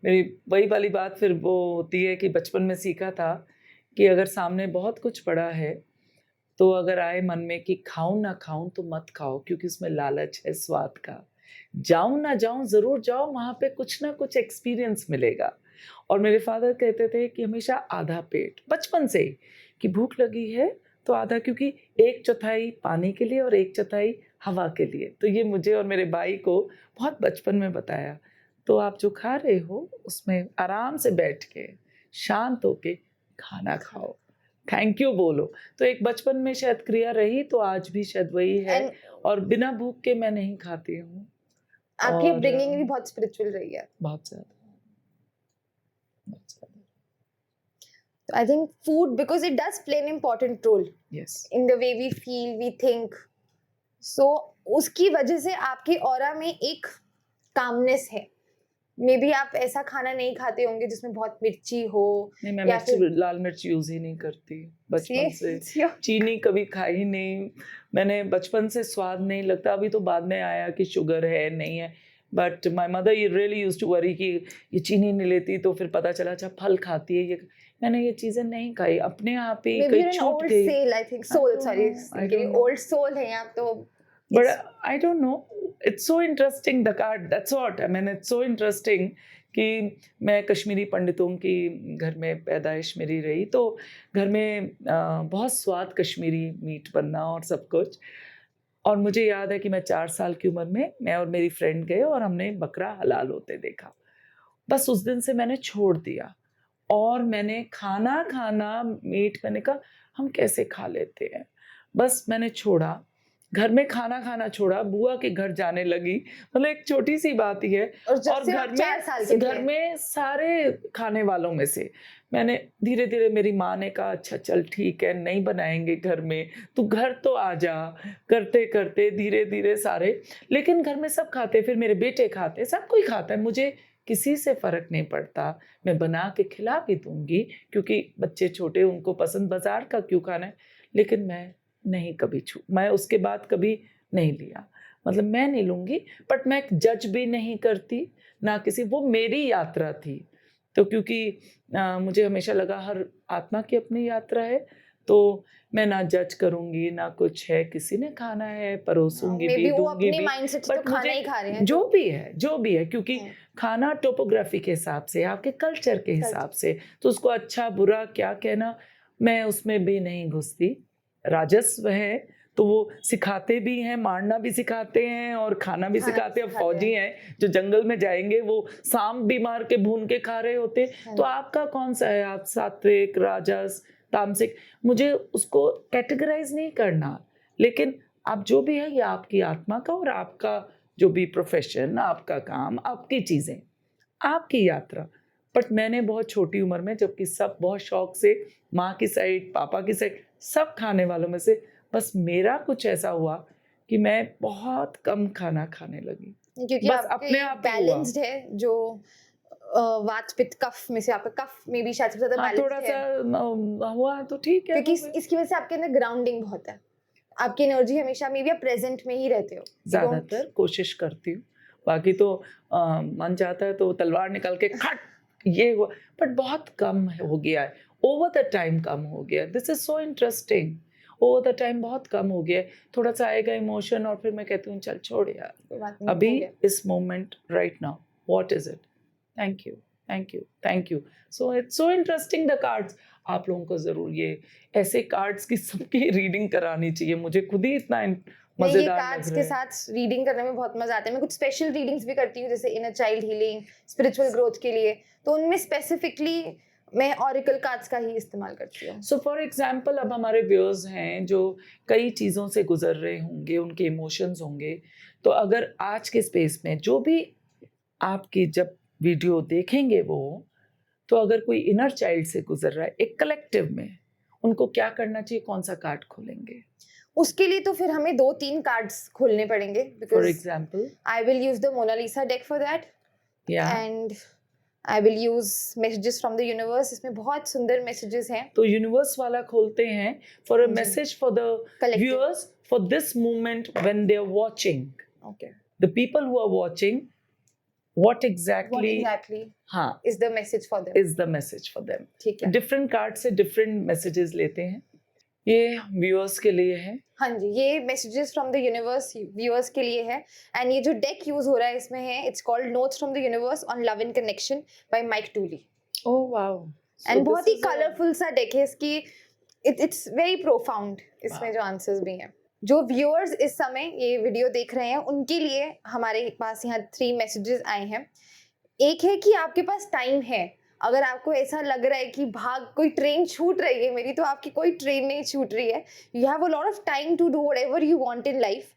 मेरी वही वाली बात फिर वो होती है कि बचपन में सीखा था कि अगर सामने बहुत कुछ पड़ा है तो अगर आए मन में कि खाऊं ना खाऊं तो मत खाओ, क्योंकि उसमें लालच है स्वाद का। जाऊं ना जाऊं जरूर जाओ, वहाँ पे कुछ ना कुछ एक्सपीरियंस मिलेगा। और मेरे फादर कहते थे कि हमेशा आधा पेट, बचपन से ही, कि भूख लगी है तो आधा क्योंकि 1/4 पानी के लिए और 1/4 हवा के लिए। तो ये मुझे और मेरे भाई को बहुत बचपन में बताया। तो आप जो खा रहे हो उसमें आराम से बैठ के शांत होके खाना खाओ, थैंक यू बोलो। तो एक बचपन में शायद क्रिया रही, तो आज भी शायद वही है। एंड और बिना भूख के मैं नहीं खाती हूँ। आपकी और अपब्रिंगिंग भी बहुत स्पिरिचुअल रही है। बहुत ज़्यादा, बहुत ज़्यादा। तो I think food, because it does play an important role yes, in the way we feel, we think, so उसकी वजह से आपके ऑरा में एक कामनेस है। मे बी आप ऐसा खाना नहीं खाते होंगे जिसमें बहुत मिर्ची हो, नहीं मैं या फिर लाल मिर्च यूज़ ही नहीं करती बचपन से। See? चीनी कभी खाई नहीं मैंने बचपन से, स्वाद नहीं लगता। अभी तो बाद में आया कि शुगर है नहीं है, बट माय मदर ये रियली यूज्ड टू वरी कि ये चीनी नहीं लेती, तो फिर पता चला अच्छा फल खाती है ये। मैंने ये चीज़ें नहीं खाई, अपने आप ही maybe कहीं you're an छूट old गई। soul, I think I soul, don't sorry, know, I don't know. old soul हैं आप तो। But it's- I don't know. It's so interesting the card. That's what I mean. It's so interesting कि मैं कश्मीरी पंडितों की घर में पैदाइश मेरी रही, तो घर में बहुत स्वाद कश्मीरी मीट बनना और सब कुछ। और मुझे याद है कि मैं 4 साल की उम्र में मैं और मेरी फ्रेंड गए और हमने बकरा हलाल होते देखा। बस उस दिन से मैंने छोड़ दिया और मैंने खाना मीट, मैंने कहा हम कैसे खा लेते हैं, बस मैंने छोड़ा। घर में खाना छोड़ा, बुआ के घर जाने लगी, मतलब एक छोटी सी बात ही है। और जब और से आप 4 साल के घर थे, में सारे खाने वालों में से मैंने धीरे धीरे, मेरी माँ ने कहा अच्छा चल ठीक है नहीं बनाएंगे घर में, तू घर तो आ जा। करते करते धीरे धीरे सारे, लेकिन घर में सब खाते, फिर मेरे बेटे खाते, सब कोई खाता है, मुझे किसी से फर्क नहीं पड़ता। मैं बना के खिला भी दूंगी क्योंकि बच्चे छोटे, उनको पसंद, बाजार का क्यों खाना है। लेकिन मैं नहीं कभी मैं उसके बाद कभी नहीं लिया, मतलब मैं नहीं लूंगी। बट मैं जज भी नहीं करती ना किसी, वो मेरी यात्रा थी। तो क्योंकि मुझे हमेशा लगा हर आत्मा की अपनी यात्रा है, तो मैं ना जज करूंगी ना कुछ है, किसी ने खाना है परोसूंगी मे भी, बी वो दूंगी अपने भी। माइंडसेट से तो बट खाना ही खा रहे हैं जो भी है क्योंकि खाना टोपोग्राफी के हिसाब से, आपके कल्चर के हिसाब से, तो उसको अच्छा बुरा क्या कहना, मैं उसमें भी नहीं घुसती। राजस्व है तो वो सिखाते भी हैं, मारना भी सिखाते हैं और खाना भी सिखाते हैं। फौजी हैं जो जंगल में जाएंगे वो सांप भी मार के भून के खा रहे होते। तो आपका कौन सा है, आप सात्विक, राजस, तामसिक, मुझे उसको कैटेगराइज नहीं करना। लेकिन आप जो भी है ये आपकी आत्मा का और आपका जो भी प्रोफेशन, आपका काम, आपकी चीज़ें, आपकी यात्रा। बट मैंने बहुत छोटी उम्र में, जबकि सब बहुत शौक से, माँ की साइड, पापा की साइड, सब खाने वालों में से बस मेरा कुछ ऐसा हुआ कि मैं बहुत कम खाना खाने लगी। क्योंकि बस आपके अपने आप ही हुआ। बैलेंस्ड है जो वात पित्त कफ में से आपका कफ में भी शायद सबसे ज्यादा हाँ थोड़ा बैलेंस्ड है, सा हुआ तो ठीक है। क्योंकि इसकी वजह से आपके अंदर ग्राउंडिंग बहुत है, आपकी एनर्जी हमेशा में भी आप प्रेजेंट में ही रहते हो। ज्यादातर कोशिश करती हूँ, बाकी तो मन चाहता है तो तलवार निकाल के खट ये हुआ, बट बहुत कम हो गया है, ओवर द टाइम कम हो गया। This is so interesting, over the time बहुत कम हो गया है। थोड़ा सा आएगा इमोशन और फिर मैं कहती हूँ चल छोड़ यार, अभी इस moment right now what is it, thank you thank you thank you. So it's so interesting the cards. आप लोगों को जरूर ये ऐसे कार्ड्स की सबकी रीडिंग करानी चाहिए, मुझे खुद ही इतना ये कार्ड्स के साथ रीडिंग करने में बहुत मजा आता है। मैं कुछ स्पेशल रीडिंग्स भी करती हूँ, जैसे inner child healing, spiritual growth के लिए, तो उनमें स्पेसिफिकली मैं ऑरिकल कार्ड्स का ही इस्तेमाल करती हूँ। सो फॉर एग्जाम्पल, अब हमारे व्यूअर्स हैं जो कई चीज़ों से गुजर रहे होंगे, उनके इमोशंस होंगे, तो अगर आज के स्पेस में जो भी आपकी जब वीडियो देखेंगे वो, तो अगर कोई इनर चाइल्ड से गुजर रहा है एक कलेक्टिव में, उनको क्या करना चाहिए, कौन सा कार्ड खोलेंगे? उसके लिए तो फिर हमें 2-3 कार्ड्स खोलने पड़ेंगे, for example I will use the Mona Lisa deck for that, and I will use messages from the universe. इसमें बहुत सुंदर मैसेजेस हैं, तो यूनिवर्स वाला खोलते हैं for a message for the viewers for this moment when they are watching, okay, the people who are watching, what exactly हाँ is the message for them, is the message for them। ठीक है, डिफरेंट कार्ड से डिफरेंट मैसेजेस लेते हैं, ये व्यूअर्स के लिए है। हाँ जी, ये messages from the universe viewers के लिए है। एंड ये जो डेक यूज हो रहा है इसमें है, it's called notes from the universe on love and connection by Mike Dooley. Oh wow, and बहुत ही कलरफुल सा डेक है, इसकी इट्स वेरी प्रोफाउंड इसमें जो आंसर्स भी हैं। जो व्यूअर्स इस समय ये वीडियो देख रहे हैं उनके लिए हमारे पास यहाँ 3 मैसेजेस आए हैं। एक है कि आपके पास टाइम है। अगर आपको ऐसा लग रहा है कि भाग कोई ट्रेन छूट रही है मेरी, तो आपकी कोई ट्रेन नहीं छूट रही है। You have a lot of time to do whatever you want in life.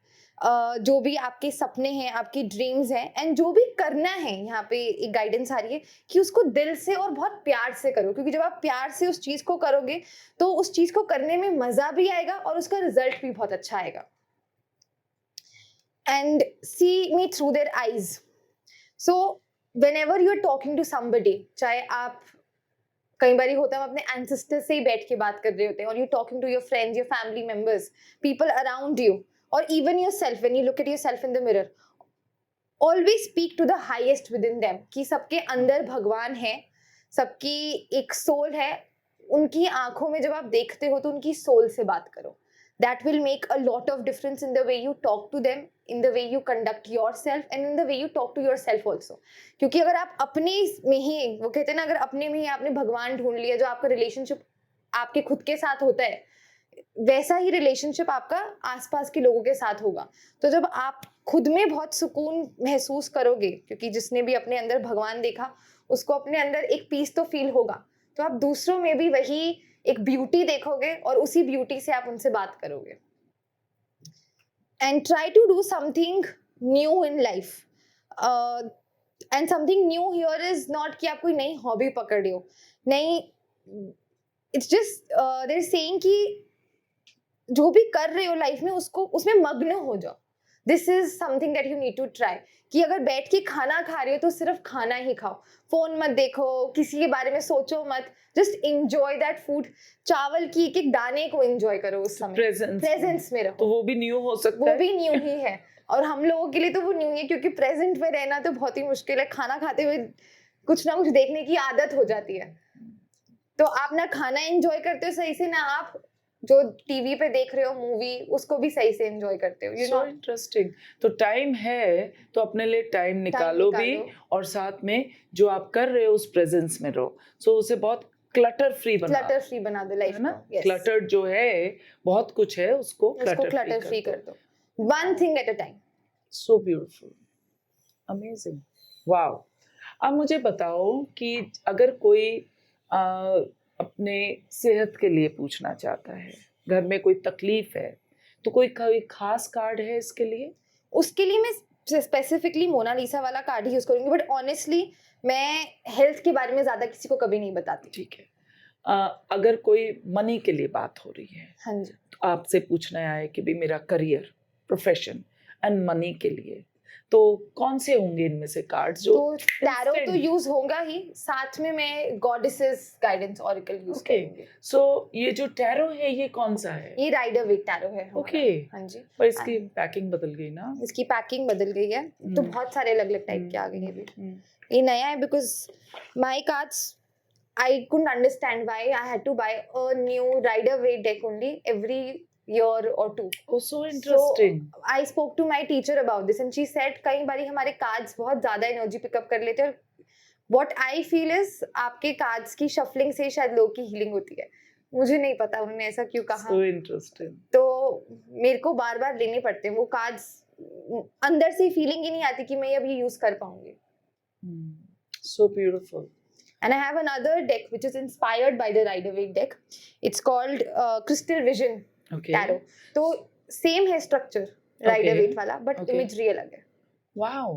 जो भी आपके सपने हैं, आपकी ड्रीम्स हैं, एंड जो भी करना है, यहाँ पे एक गाइडेंस आ रही है कि उसको दिल से और बहुत प्यार से करो, क्योंकि जब आप प्यार से उस चीज को करोगे तो उस चीज को करने में मजा भी आएगा और उसका रिजल्ट भी बहुत अच्छा आएगा। And see me through their eyes. So whenever you're talking to somebody, चाहे आप, कई बार होता है हम अपने एंसेस्टर्स से ही बैठ के बात कर रहे होते हैं, और you talking to your friends, your family members, people around you, और even yourself, when you look at yourself in the mirror, always speak to the highest within them, कि सबके अंदर भगवान है, सबकी एक सोल है। उनकी आंखों में जब आप देखते हो तो उनकी सोल से बात करो। That will make a lot of difference in the way you talk to them, in the way you conduct yourself, and in the way you talk to yourself also. क्योंकि अगर आप अपने में ही, वो कहते हैं ना, अगर अपने में ही आपने भगवान ढूंढ लिया, जो आपका रिलेशनशिप आपके खुद के साथ होता है, वैसा ही रिलेशनशिप आपका आसपास के लोगों के साथ होगा। तो जब आप खुद में बहुत सुकून महसूस करोगे, क्योंकि जिसने भी अपने अंदर भगवान देखा उसको अपने अंदर एक पीस तो फील होगा, तो आप दूसरों में भी वही एक ब्यूटी देखोगे और उसी ब्यूटी से आप उनसे बात करोगे। And try to do something new in life. And something new here is not कि आप कोई नई हॉबी पकड़ रहे हो, नहीं, इट्स जस्ट देयर सेइंग कि जो भी कर रहे हो लाइफ में उसको, उसमें मग्न हो जाओ। This is something that you need to try, कि अगर बैठ के खाना खा रहे हो तो सिर्फ खाना ही खाओ, फोन मत देखो, किसी के बारे में सोचो मत, जस्ट एंजॉय दैट फूड। चावल की एक एक दाने को एंजॉय करो उस समय, प्रेजेंस में रहो। तो वो भी न्यू हो सकता है, वो भी न्यू ही है, और हम लोगों के लिए तो वो न्यू है, क्योंकि प्रेजेंट में रहना तो बहुत ही मुश्किल है। खाना खाते हुए कुछ ना कुछ देखने की आदत हो जाती है, तो आप ना खाना एंजॉय करते हो सही से, ना आप जो टीवी पे देख रहे हो मूवी उसको भी सही से एंजॉय करते हो। So interesting. तो टाइम है तो अपने लिए टाइम निकालो भी, और साथ में जो आप कर रहे हो उस प्रेजेंस में रहो। सो उसे बहुत क्लटर फ्री बना दो लाइफ ना। क्लटर जो है, बहुत कुछ है, उसको क्लटर फ्री कर दो, one thing at a time. So beautiful, amazing, wow. अब मुझे बताओ कि अगर कोई अपने सेहत के लिए पूछना चाहता है, घर में कोई तकलीफ है, तो कोई खास कार्ड है इसके लिए? उसके लिए मैं स्पेसिफिकली मोनालिसा वाला कार्ड ही यूज करूंगी, बट ऑनेस्टली मैं हेल्थ के बारे में ज्यादा किसी को कभी नहीं बताती। ठीक है। अगर कोई मनी के लिए बात हो रही है, हाँ जी, तो आपसे पूछना है कि भी मेरा करियर, प्रोफेशन एंड मनी के लिए, तो कौन से होंगे इनमें से कार्ड्स? जो तो टैरो तो यूज होगा ही, साथ में मैं गॉडेसेस गाइडेंस ओरेकल यूज करूंगी। सो ये जो टैरो है ये कौन सा है? ये राइडर वेट टैरो है हमारा। ओके, हाँ जी। पर इसकी पैकिंग बदल गई ना? इसकी पैकिंग बदल गई है, तो बहुत सारे अलग अलग टाइप के आ गए हैं भी। ये नया है because my cards, I couldn't understand why I had to buy a new Rider Waite deck only every year or two. Oh, so interesting. So I spoke to my teacher about this and she said कई बारी हमारे कार्ड्स बहुत ज्यादा एनर्जी पिकअप कर लेते हैं। What I feel is आपके कार्ड्स की शफलिंग से शायद लोग की हीलिंग होती है। मुझे नहीं पता उन्होंने ऐसा क्यों कहा। So interesting. तो मेरे को बार बार लेने पड़ते हैं वो कार्ड्स, अंदर से फीलिंग ही नहीं आती कि मैं अब ये यूज कर पाऊंगी। So beautiful. And I have another deck which is inspired by the Rider Waite deck. It's called Crystal Vision Tarot. तो same है structure Rider Waite वाला, but imagery अलग है। Wow.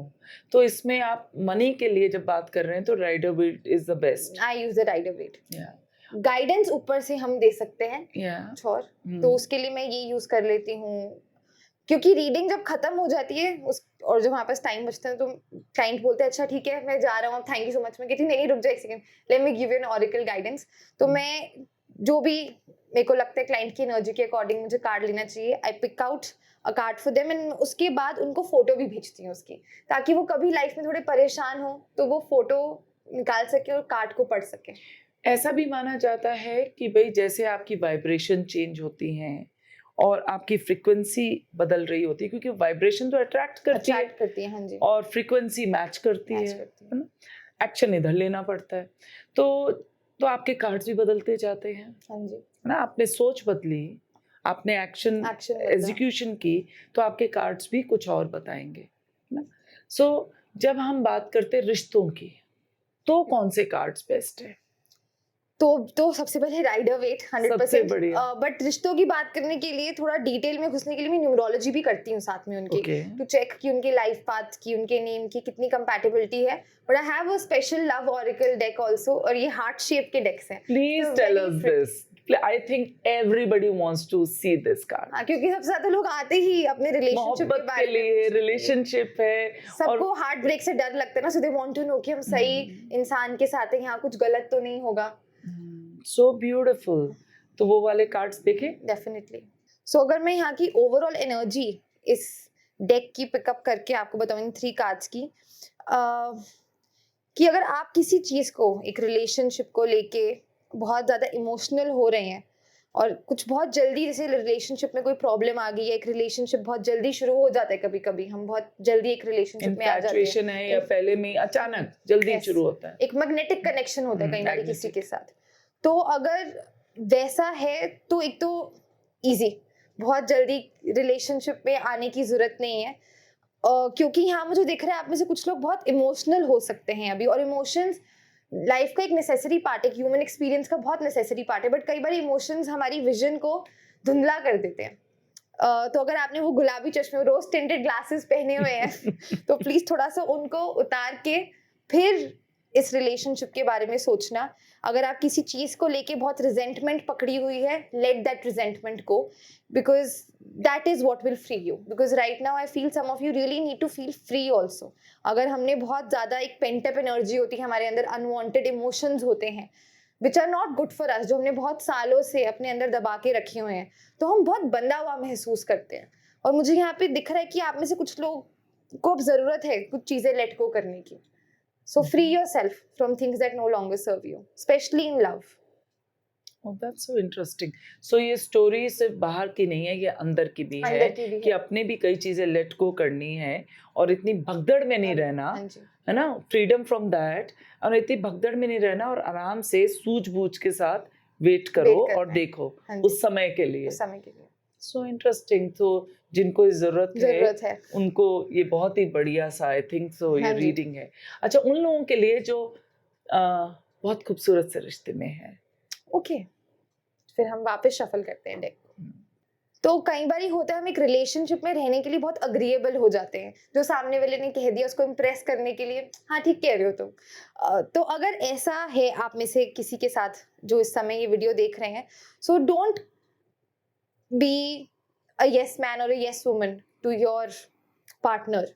तो इसमें आप मनी के लिए जब बात कर रहे हैं तो Rider Waite is the best. I use the Rider Waite. Yeah. Guidance ऊपर से हम दे सकते हैं, yeah. तो उसके लिए मैं ये यूज कर लेती हूँ, क्योंकि रीडिंग जब खत्म हो जाती है और जब हमारे पास टाइम बचता है तो क्लाइंट बोलते हैं अच्छा ठीक है मैं जा रहा हूँ, थैंक यू सो मच। मैं कहती नहीं, रुक जाओ एक second, let me give you an oracle guidance. तो मैं जो भी मेरे को लगता है क्लाइंट की एनर्जी के अकॉर्डिंग मुझे कार्ड लेना चाहिए, I pick out a card for them and उसके बाद उनको फोटो भी भेजती हूँ उसकी, ताकि वो कभी लाइफ में थोड़े परेशान हो तो वो फोटो निकाल सके और कार्ड को पढ़ सके। ऐसा भी माना जाता है कि भाई जैसे आपकी वाइब्रेशन चेंज होती हैं और आपकी फ्रीक्वेंसी बदल रही होती है, क्योंकि वाइब्रेशन तो अट्रैक्ट करती है हाँ जी, और फ्रीक्वेंसी मैच करती है ना, एक्शन इधर लेना पड़ता है। तो तो आपके कार्ड्स भी बदलते जाते हैं, हाँ जी, है ना? आपने सोच बदली, आपने एक्शन एक्शन बदला। एग्जीक्यूशन की, तो आपके कार्ड्स भी कुछ और बताएंगे, है ना? सो जब हम बात करते हैं रिश्तों की, तो कौन से कार्ड्स बेस्ट है? तो सबसे पहले राइडर वेट सबसे 100%। बढ़िया। बट रिश्तों की बात करने के लिए थोड़ा डिटेल में घुसने के लिए मैं न्यूमरोलॉजी भी करती हूँ साथ में उनकी, ओके, टू चेक कि उनके लाइफ पाथ की, उनके नेम की कितनी कंपैटिबिलिटी है। But I have a special love oracle deck also, और ये हार्ट शेप के डेक्स हैं। Please So tell very us pretty. This. I think everybody wants to see this card. हाँ, क्योंकि सबसे ज्यादा लोग आते ही अपने रिलेशनशिप के मोहब्बत के बारे में लिए, पूछने के लिए। रिलेशनशिप है, और सबको हार्ट ब्रेक से डर लगता है ना, सो दे वांट टू नो कि हम सही इंसान के साथ हैं, यहाँ कुछ गलत तो नहीं होगा। So beautiful. तो वो वाले कार्ड्स देखे. डेफिनेटली। सो अगर मैं यहाँ की ओवरऑल एनर्जी इस डेक की पिकअप करके आपको बताऊँ इन 3 कार्ड्स की, कि अगर आप किसी चीज को, एक रिलेशनशिप को लेके बहुत ज्यादा इमोशनल हो रहे हैं, और कुछ बहुत जल्दी, जैसे रिलेशनशिप में कोई प्रॉब्लम आ गई है, एक रिलेशनशिप बहुत जल्दी शुरू हो जाता है, कभी कभी हम बहुत जल्दी एक रिलेशनशिप में आ जाते हैं, इन्फैचुएशन है या पहले में अचानक जल्दी Yes. शुरू होता है. एक मैग्नेटिक कनेक्शन होता है कहीं ना कहीं किसी magnetic. के साथ। तो अगर वैसा है तो एक तो इजी, बहुत जल्दी रिलेशनशिप में आने की जरूरत नहीं है, क्योंकि यहाँ मुझे दिख रहा है आप में से कुछ लोग बहुत इमोशनल हो सकते हैं अभी, और इमोशंस लाइफ का एक नेसेसरी पार्ट है, ह्यूमन एक्सपीरियंस का बहुत नेसेसरी पार्ट है। बट कई बार इमोशंस हमारी विजन को धुंधला कर देते हैं। तो अगर आपने वो गुलाबी चश्मे, रोज टिंटेड ग्लासेस पहने हुए हैं तो प्लीज थोड़ा सा उनको उतार के फिर इस रिलेशनशिप के बारे में सोचना। अगर आप किसी चीज को लेके बहुत रिजेंटमेंट पकड़ी हुई है, let that resentment go, because that is what will free you. Because right now I feel some of you really need to feel free also. अगर हमने बहुत ज्यादा, एक पेंटअप एनर्जी होती है हमारे अंदर, अनवांटेड इमोशंस होते हैं which are not good for us, जो हमने बहुत सालों से अपने अंदर दबा के रखे हुए हैं, तो हम बहुत बंधा हुआ महसूस करते हैं। और मुझे यहाँ पे दिख रहा है कि आप में से कुछ लोग को अब जरूरत है कुछ चीजें लेट गो करने की। So free yourself from things that no longer serve you, especially in love. Oh, that's so interesting. So ये स्टोरी सिर्फ बाहर की नहीं है, ये अंदर की भी है, कि अपने भी कई चीजें लेट गो करनी है, और इतनी भगदड़ में नहीं रहना, है ना, फ्रीडम फ्रॉम दैट, और इतनी भगदड़ में नहीं रहना, और आराम से सूझबूझ के साथ वेट करो और देखो उस समय के लिए। So interesting. तो जिनको जरूरत है उनको ये बहुत ही बढ़िया सा, आई थिंक सो, ये रीडिंग है. अच्छा, उन लोगों के लिए जो बहुत खूबसूरत से रिश्ते में है, ओके, फिर हम वापस शफल करते हैं डेक। तो कई बार होता है हम एक रिलेशनशिप में रहने के लिए बहुत अग्रीएबल हो जाते हैं, जो सामने वाले ने कह दिया उसको इम्प्रेस करने के लिए, हाँ ठीक कह रहे हो तुम। तो अगर ऐसा है आप में से किसी के साथ जो इस समय ये वीडियो देख रहे हैं, so don't be a yes man और a yes woman to your partner.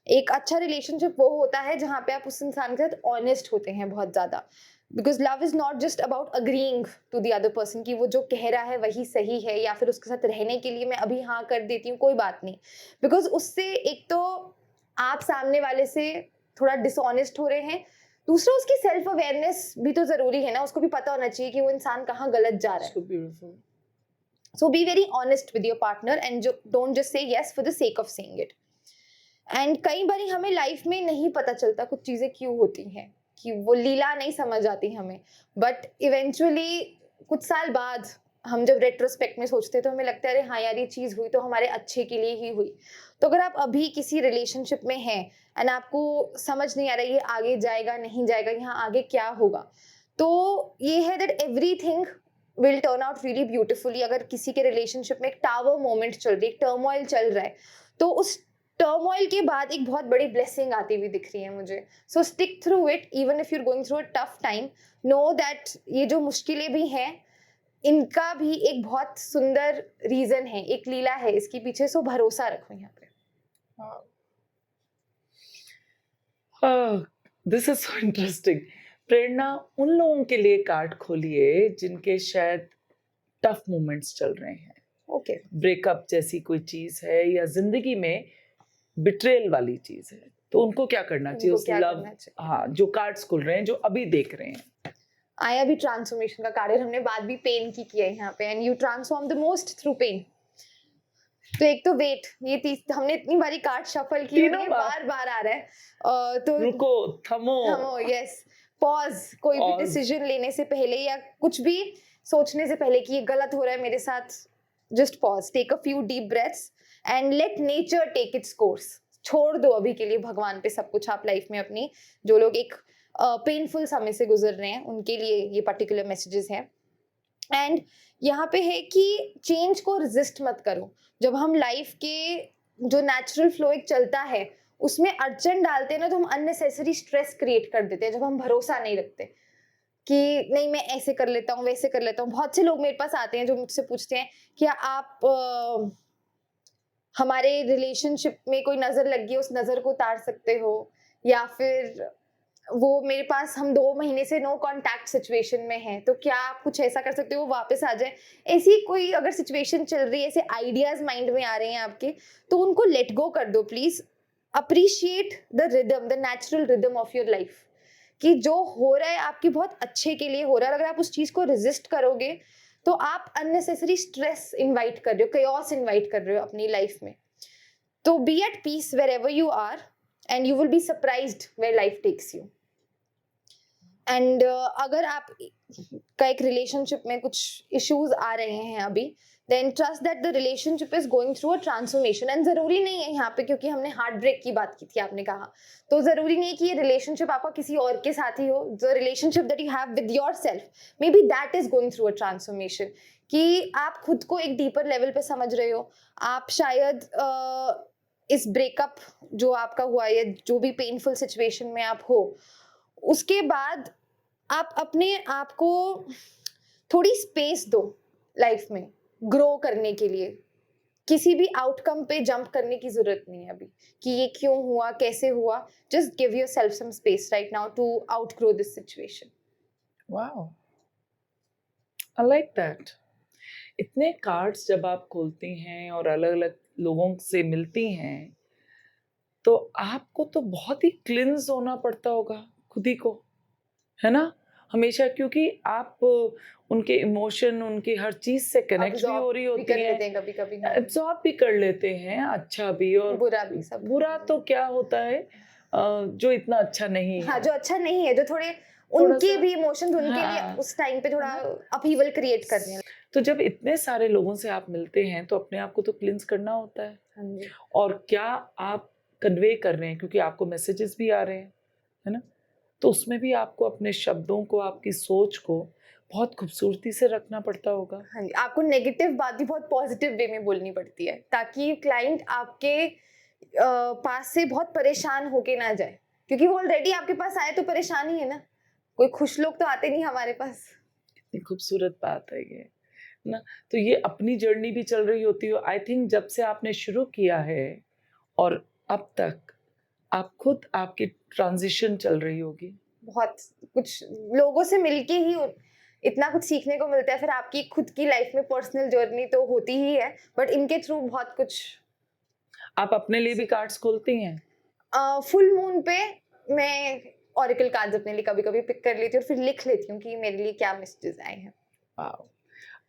एक अच्छा रिलेशनशिप वो होता है जहाँ पे आप उस इंसान के साथ ऑनेस्ट होते हैं बहुत ज्यादा, because love is not just about agreeing to the other person कि वो जो कह रहा है वही सही है, या फिर उसके साथ रहने के लिए मैं अभी हाँ कर देती हूँ, कोई बात नहीं। बिकॉज उससे एक तो आप सामने वाले से थोड़ा डिसऑनेस्ट हो रहे हैं, दूसरा उसकी सेल्फ अवेयरनेस भी तो जरूरी है ना, उसको भी पता होना चाहिए कि वो इंसान कहाँ गलत जा रहा है। So be very honest with your partner and don't just say yes for the sake of saying it. And कई बारी हमें लाइफ में नहीं पता चलता कुछ चीजें क्यों होती हैं, कि वो लीला नहीं समझ आती हमें, बट इवेंचुअली कुछ साल बाद हम जब रेट्रोस्पेक्ट में सोचते हैं तो हमें लगता है अरे हाँ यार ये चीज हुई तो हमारे अच्छे के लिए ही हुई। तो अगर आप अभी किसी रिलेशनशिप में हैं एंड आपको समझ नहीं आ रहा ये आगे जाएगा नहीं जाएगा, यहाँ आगे क्या होगा, तो ये है that everything will turn out really beautifully. अगर किसी के रिलेशनशिप में एक टावर मोमेंट चल रही है, एक टर्मोइल चल रहा है, तो उस टर्मोइल के बाद एक बहुत बड़ी ब्लेसिंग आती हुई दिख रही है मुझे। So stick through it, even if you are going through a tough time, know that ये जो मुश्किलें भी हैं इनका भी एक बहुत सुंदर रीजन है, एक लीला है इसके पीछे, सो भरोसा रखो यहाँ पे। This is so interesting. प्रेरणा, उन लोगों के लिए कार्ड खोलिए जिनके शायद टफ मोमेंट्स चल रहे हैं, ओके, ब्रेकअप जैसी कोई चीज है, या जिंदगी में बिट्रेल वाली चीज है, तो उनको क्या करना चाहिए उस लव, हाँ, जो कार्ड्स खुल रहे हैं जो अभी देख रहे हैं। आया भी ट्रांसफॉर्मेशन का कार्ड है, हमने बात भी पेन की है यहाँ पे, and you transform the most through pain. तो एक तो वेट, ये हमने इतनी बारी कार्ड शफल की, बार बार आ रहा है, तो रुको, थमो, यस। पॉज, कोई भी Pause. डिसीजन लेने से पहले या कुछ भी सोचने से पहले कि ये गलत हो रहा है मेरे साथ, just pause, take a few deep breaths and let nature take its course. छोड़ दो अभी के लिए भगवान पे सब कुछ आप लाइफ में अपनी. जो लोग एक पेनफुल समय से गुजर रहे हैं उनके लिए ये पर्टिकुलर मैसेजेस हैं. एंड यहाँ पे है कि चेंज को रेजिस्ट मत करो. जब हम लाइफ के जो नेचुरल फ्लो एक चलता है उसमें अड़चन डालते हैं ना, तो हम अननेसेसरी स्ट्रेस क्रिएट कर देते हैं. जब हम भरोसा नहीं रखते कि नहीं मैं ऐसे कर लेता हूँ वैसे कर लेता हूँ. बहुत से लोग मेरे पास आते हैं जो मुझसे पूछते हैं कि आप हमारे रिलेशनशिप में कोई नजर लग गई, उस नजर को उतार सकते हो, या फिर वो मेरे पास हम 2 महीने से नो कांटेक्ट सिचुएशन में हैं, तो क्या आप कुछ ऐसा कर सकते हो वो वापस आ जाए. ऐसी कोई अगर सिचुएशन चल रही है, ऐसे आइडियाज माइंड में आ रहे हैं आपके, तो उनको लेट गो कर दो please. Appreciate the rhythm, the natural rhythm of your life, कि जो हो रहा है आपके बहुत अच्छे के लिए हो रहा है. अगर आप उस चीज को रेजिस्ट करोगे तो आप अननेसेसरी स्ट्रेस इनवाइट कर रहे हो, chaos इनवाइट कर रहे हो अपनी लाइफ में. तो be at peace wherever you are and you will be surprised where life takes you. And अगर आप का एक रिलेशनशिप में कुछ इश्यूज आ रहे हैं अभी, then trust that the relationship is going through a transformation. And जरूरी नहीं है यहाँ पे, क्योंकि हमने हार्ट ब्रेक की बात की थी आपने कहा, तो जरूरी नहीं है कि ये रिलेशनशिप आपका किसी और के साथ ही हो. The relationship that you have with your self may be that is going through a transformation, कि आप खुद को एक डीपर लेवल पे समझ रहे हो. आप शायद इस ब्रेकअप जो आपका हुआ है, जो भी पेनफुल सिचुएशन में आप हो, उसके बाद आप अपने आप को थोड़ी स्पेस दो लाइफ में ग्रो करने के लिए. किसी भी आउटकम पे जंप करने की जरूरत नहीं है अभी कि ये क्यों हुआ कैसे हुआ. Just give yourself some space right now to outgrow this situation. Wow, I like that. इतने कार्ड्स जब आप खोलती हैं और अलग अलग लोगों से मिलती हैं, तो आपको तो बहुत ही क्लिंज होना पड़ता होगा खुद ही को, है ना, हमेशा, क्योंकि आप उनके इमोशन, उनकी हर चीज से कनेक्ट भी हो रही होती है, कभी कभी एब्जॉर्ब भी कर लेते हैं, अच्छा भी और बुरा भी. सब बुरा तो क्या होता है, जो इतना अच्छा नहीं हाँ, है, जो अच्छा नहीं है, जो थोड़े थोड़ा उनके सा, भी इमोशंस उनके लिए हाँ, उस टाइम पे थोड़ा है ना? अपहीवल क्रिएट कर रहे हैं. तो जब इतने सारे लोगों से आप मिलते हैं तो अपने आप को तो क्लिंस करना होता है. हाँ जी. और क्या आप कन्वे कर रहे हैं, क्योंकि आपको मैसेजेस भी आ रहे हैं, है ना, तो उसमें भी आपको अपने शब्दों को, आपकी सोच को बहुत खूबसूरती से रखना पड़ता होगा. हाँ जी, आपको नेगेटिव बात भी बहुत पॉजिटिव वे में बोलनी पड़ती है, ताकि क्लाइंट आपके पास से बहुत परेशान होके ना जाए, क्योंकि वो ऑलरेडी आपके पास आए तो परेशान ही है ना. कोई खुश लोग तो आते नहीं हमारे पास. कितनी खूबसूरत बात है ये ना. तो ये अपनी जर्नी भी चल रही होती है, आई थिंक, जब से आपने शुरू किया है और अब तक आप खुद, आपकी ट्रांजिशन चल रही होगी. बहुत कुछ लोगों से मिलके ही इतना कुछ सीखने को मिलता है. फिर आपकी खुद की लाइफ में पर्सनल जर्नी तो होती ही है, बट इनके थ्रू बहुत कुछ. आप अपने लिए भी कार्ड्स खोलती हैं? फुल मून पे मैं ऑरेकल कार्ड्स अपने लिए कभी कभी पिक कर लेती हूँ और फिर लिख लेती हूँ कि मेरे लिए क्या मैसेजेस आए हैं. वाओ,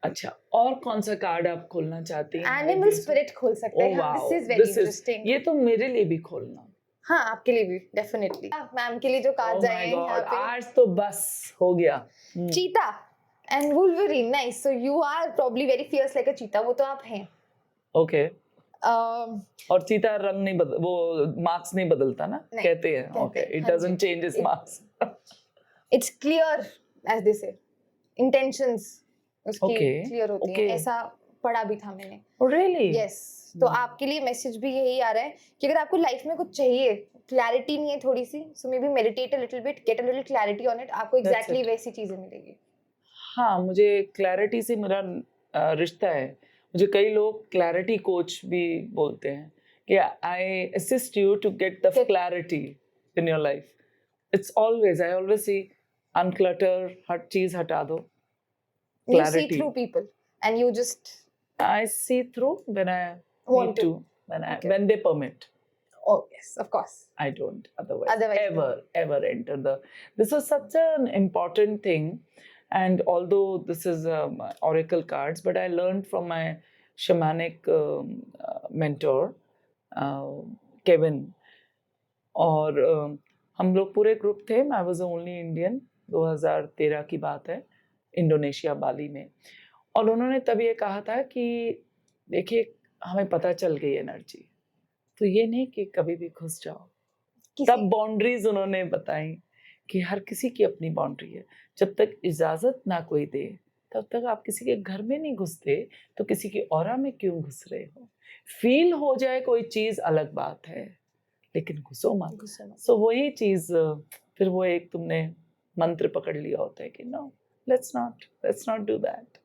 अच्छा, और कौन सा कार्ड आप खोलना चाहती हैं? एनिमल स्पिरिट खोल सकते हैं. This is very interesting. ये तो मेरे लिए भी खोलना. हाँ, आपके लिए भी डेफिनेटली. मैम के लिए जो कार्ड्स आए हैं यहाँ पे, आज तो बस हो गया. Cheetah and wolverine. Nice. So you are probably very fierce like a cheetah. वो तो आप हैं. ओके. और चीता रंग नहीं बदल, वो मार्क्स नहीं बदलता ना, कहते हैं. Okay, it doesn't change his marks. It's clear as they say. Intentions उसकी क्लियर होती हैं. ऐसा पढ़ा भी था मैंने. रियली? यस. तो आपके लिए मैसेज भी यही आ रहा है कि अगर आपको लाइफ में कुछ चाहिए, क्लैरिटी नहीं है थोड़ी सी, so maybe meditate a little bit, get a little clarity on it. आपको एग्जैक्टली वैसी चीजें मिलेगी. हाँ, मुझे क्लैरिटी से मेरा रिश्ता है. मुझे कई लोग क्लैरिटी कोच भी बोलते हैं कि I assist you to get the clarity in your life. It's always, I always see unclutter, हर चीज हटा दो. You see through people and you just. I see through when I want need to, when they permit. Oh yes, of course. I don't otherwise ever enter the. This was such an important thing, and although this is oracle cards, but I learned from my shamanic mentor, Kevin. और हम लोग पूरे ग्रुप थे, I was the only Indian, 2013 की बात है, इंडोनेशिया बाली में। और उन्होंने तब ये कहा था कि देखिए हमें पता चल गई एनर्जी, तो ये नहीं कि कभी भी घुस जाओ। तब बाउंड्रीज उन्होंने बताई कि हर किसी की अपनी बाउंड्री है, जब तक इजाजत ना कोई दे तब तक आप किसी के घर में नहीं घुसते, तो किसी की ऑरा में क्यों घुस रहे हो? फील हो जाए कोई चीज अलग बात है, लेकिन घुसो मत। सो वही चीज, फिर वो एक तुमने मंत्र पकड़ लिया होता है कि no, let's not do that.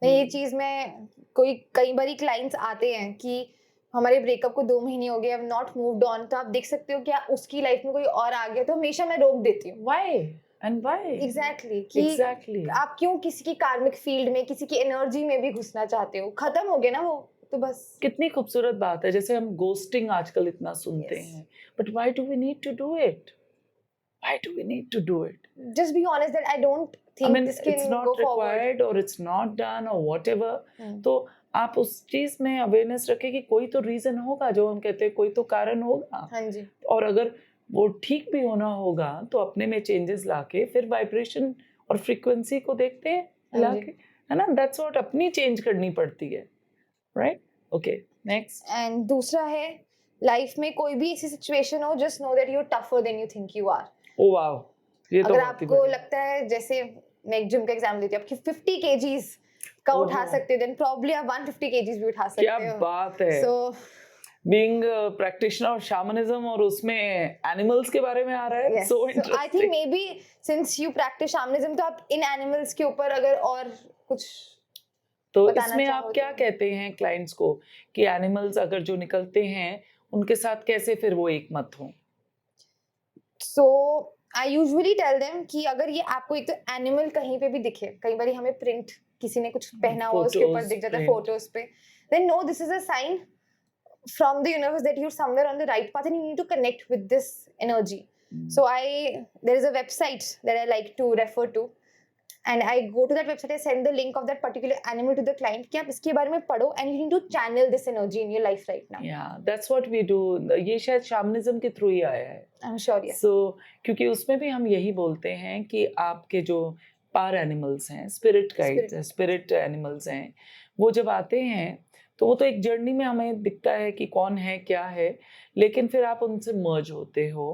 ये चीज में कोई कई बारी क्लाइंट्स आते हैं कि हमारे ब्रेकअप को 2 महीने हो गए, अब नॉट मूव्ड ऑन, तो आप देख सकते हो क्या उसकी लाइफ में कोई और आ गया, तो हमेशा मैं रोक देती हूँ। Why and why? एग्जैक्टली कि आप क्यों किसी की कार्मिक फील्ड में, किसी की एनर्जी में भी घुसना चाहते हो? खत्म हो गया ना वो, तो बस। कितनी खूबसूरत बात है, जैसे हम गोस्टिंग आजकल इतना सुनते हैं, but why do we need to do it? Why do we need to do it? Just be honest that I don't think this can it's not go required or it's not done or whatever. तो आप उस चीज में अवेयरनेस रखें कि कोई तो रीजन होगा, जो हम कहते हैं कोई तो कारण होगा। हाँ जी। और अगर वो ठीक भी होना होगा तो अपने में चेंजेस लाके फिर वाइब्रेशन और फ्रीक्वेंसी को देखते हैं लाके, है ना? दैट्स व्हाट, अपनी चेंज करनी पड़ती है, राइट? Okay, next. एंड दूसरा है, लाइफ में कोई भी ऐसी सिचुएशन हो, just know that you are tougher than you think you are. Oh wow, ये तो अगर आपको लगता है, जैसे मैं एक जिम का एग्जाम्पल देती हूँ, आपकी 50 केजीज का उठा सकते हो, देन प्रॉब्ली आप 150 केजीज भी उठा सकते हो। क्या बात है। So being practitioner of shamanism और उसमें एनिमल्स के बारे में आ रहा है, so interesting. I think maybe since you practice shamanism, तो आप इन एनिमल्स के ऊपर अगर और कुछ तो इसमें आप क्या कहते हैं क्लाइंट्स को कि एनिमल्स अगर जो निकलते हैं उनके साथ कैसे फिर वो एक मत हो? So I usually tell them कि अगर ये आपको एक तो एनिमल कहीं पे भी दिखे, कई बार हमें प्रिंट किसी ने कुछ पहना हुआ उसके ऊपर दिख जाता है फोटोज पे, then no, this is a sign from the universe that you're somewhere on the right path and you need to connect with this energy. So there is a website that I like to refer to, and I go to that website, I send the link of that particular animal to the client कि आप इसके बारे में पढ़ो and you need to channel this energy in your life right now. Yeah, that's what we do. ये शायद शैमनिज्म के थ्रू ही आया है। I'm sure, yes. So क्योंकि उसमें भी हम यही बोलते हैं कि आपके जो पार एनिमल्स हैं, स्पिरिट गाइड्स हैं, स्पिरिट एनिमल्स हैं, वो जब आते हैं तो वो तो एक जर्नी में हमें दिखता है कि कौन है क्या है, लेकिन फिर आप उनसे मर्ज होते हो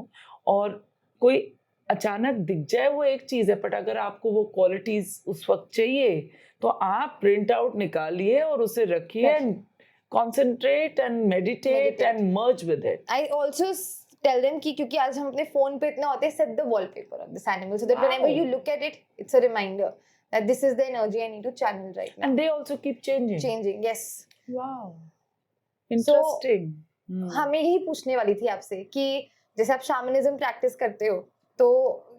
और कोई अचानक दिख जाए वो एक चीज है, बट अगर आपको वो क्वालिटीज उस वक्त चाहिए तो आप प्रिंट आउट निकालिए और उसे रखिए and concentrate and meditate and merge with it. I also tell them कि क्योंकि आज हम अपने फोन पे इतना होते हैं, set the wallpaper of this animal so that whenever you look at it, it's a reminder that this is the energy I need to channel right now. And they also keep changing. Yes. Wow. Interesting. हाँ, मैं यही पूछने वाली थी आपसे कि जैसे आप शैमनिज्म प्रैक्टिस करते हो, तो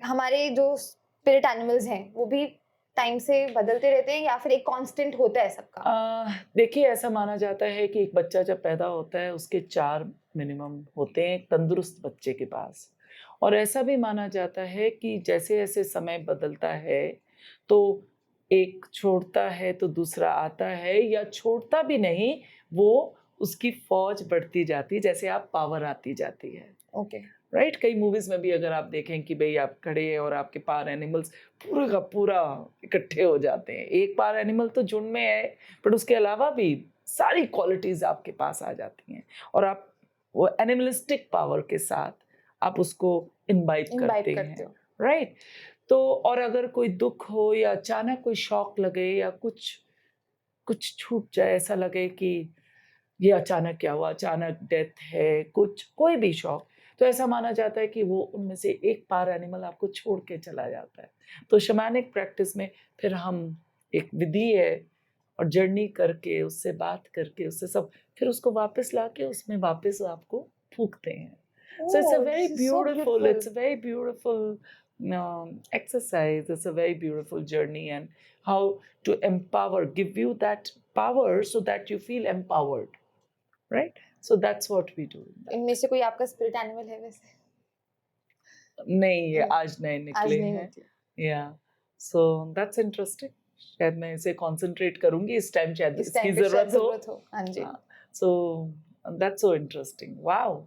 हमारे जो स्पिरिट एनिमल्स हैं वो भी टाइम से बदलते रहते हैं या फिर एक कांस्टेंट होता है सबका? देखिए, ऐसा माना जाता है कि एक बच्चा जब पैदा होता है उसके 4 मिनिमम होते हैं एक तंदुरुस्त बच्चे के पास, और ऐसा भी माना जाता है कि जैसे जैसे समय बदलता है तो एक छोड़ता है तो दूसरा आता है, या छोड़ता भी नहीं, वो उसकी फौज बढ़ती जाती है जैसे आप पावर आती जाती है। Okay, right? कई मूवीज में भी अगर आप देखें कि भाई आप खड़े हैं और आपके पार एनिमल्स पूरा का पूरा इकट्ठे हो जाते हैं, एक पार एनिमल तो झुंड में है बट उसके अलावा भी सारी क्वालिटीज आपके पास आ जाती हैं और आप वो एनिमलिस्टिक पावर के साथ आप उसको इनवाइट करते हैं, राइट? तो और अगर कोई दुख हो या अचानक कोई शॉक लगे या कुछ छूट जाए, ऐसा लगे कि ये अचानक क्या हुआ, अचानक डेथ है, कुछ कोई भी शॉक, तो ऐसा माना जाता है कि वो उनमें से एक पार एनिमल आपको छोड़ के चला जाता है। तो शैमानिक प्रैक्टिस में फिर हम एक विधि है और जर्नी करके उससे बात करके उससे सब फिर उसको वापस लाके उसमें वापस आपको फूंकते हैं। So it's a very beautiful, it's a very beautiful exercise. It's a very beautiful journey, and how to empower, give you that power so that you feel empowered, right? So that's what we do. इनमें से कोई आपका स्पिरिट एनिमल है वैसे? नहीं, ये आज नए निकले हैं। Yeah, so that's interesting. शायद मैं इसे concentrate करूँगी इस टाइम, शायद इसकी ज़रूरत हो। हाँ जी। So that's so interesting. Wow.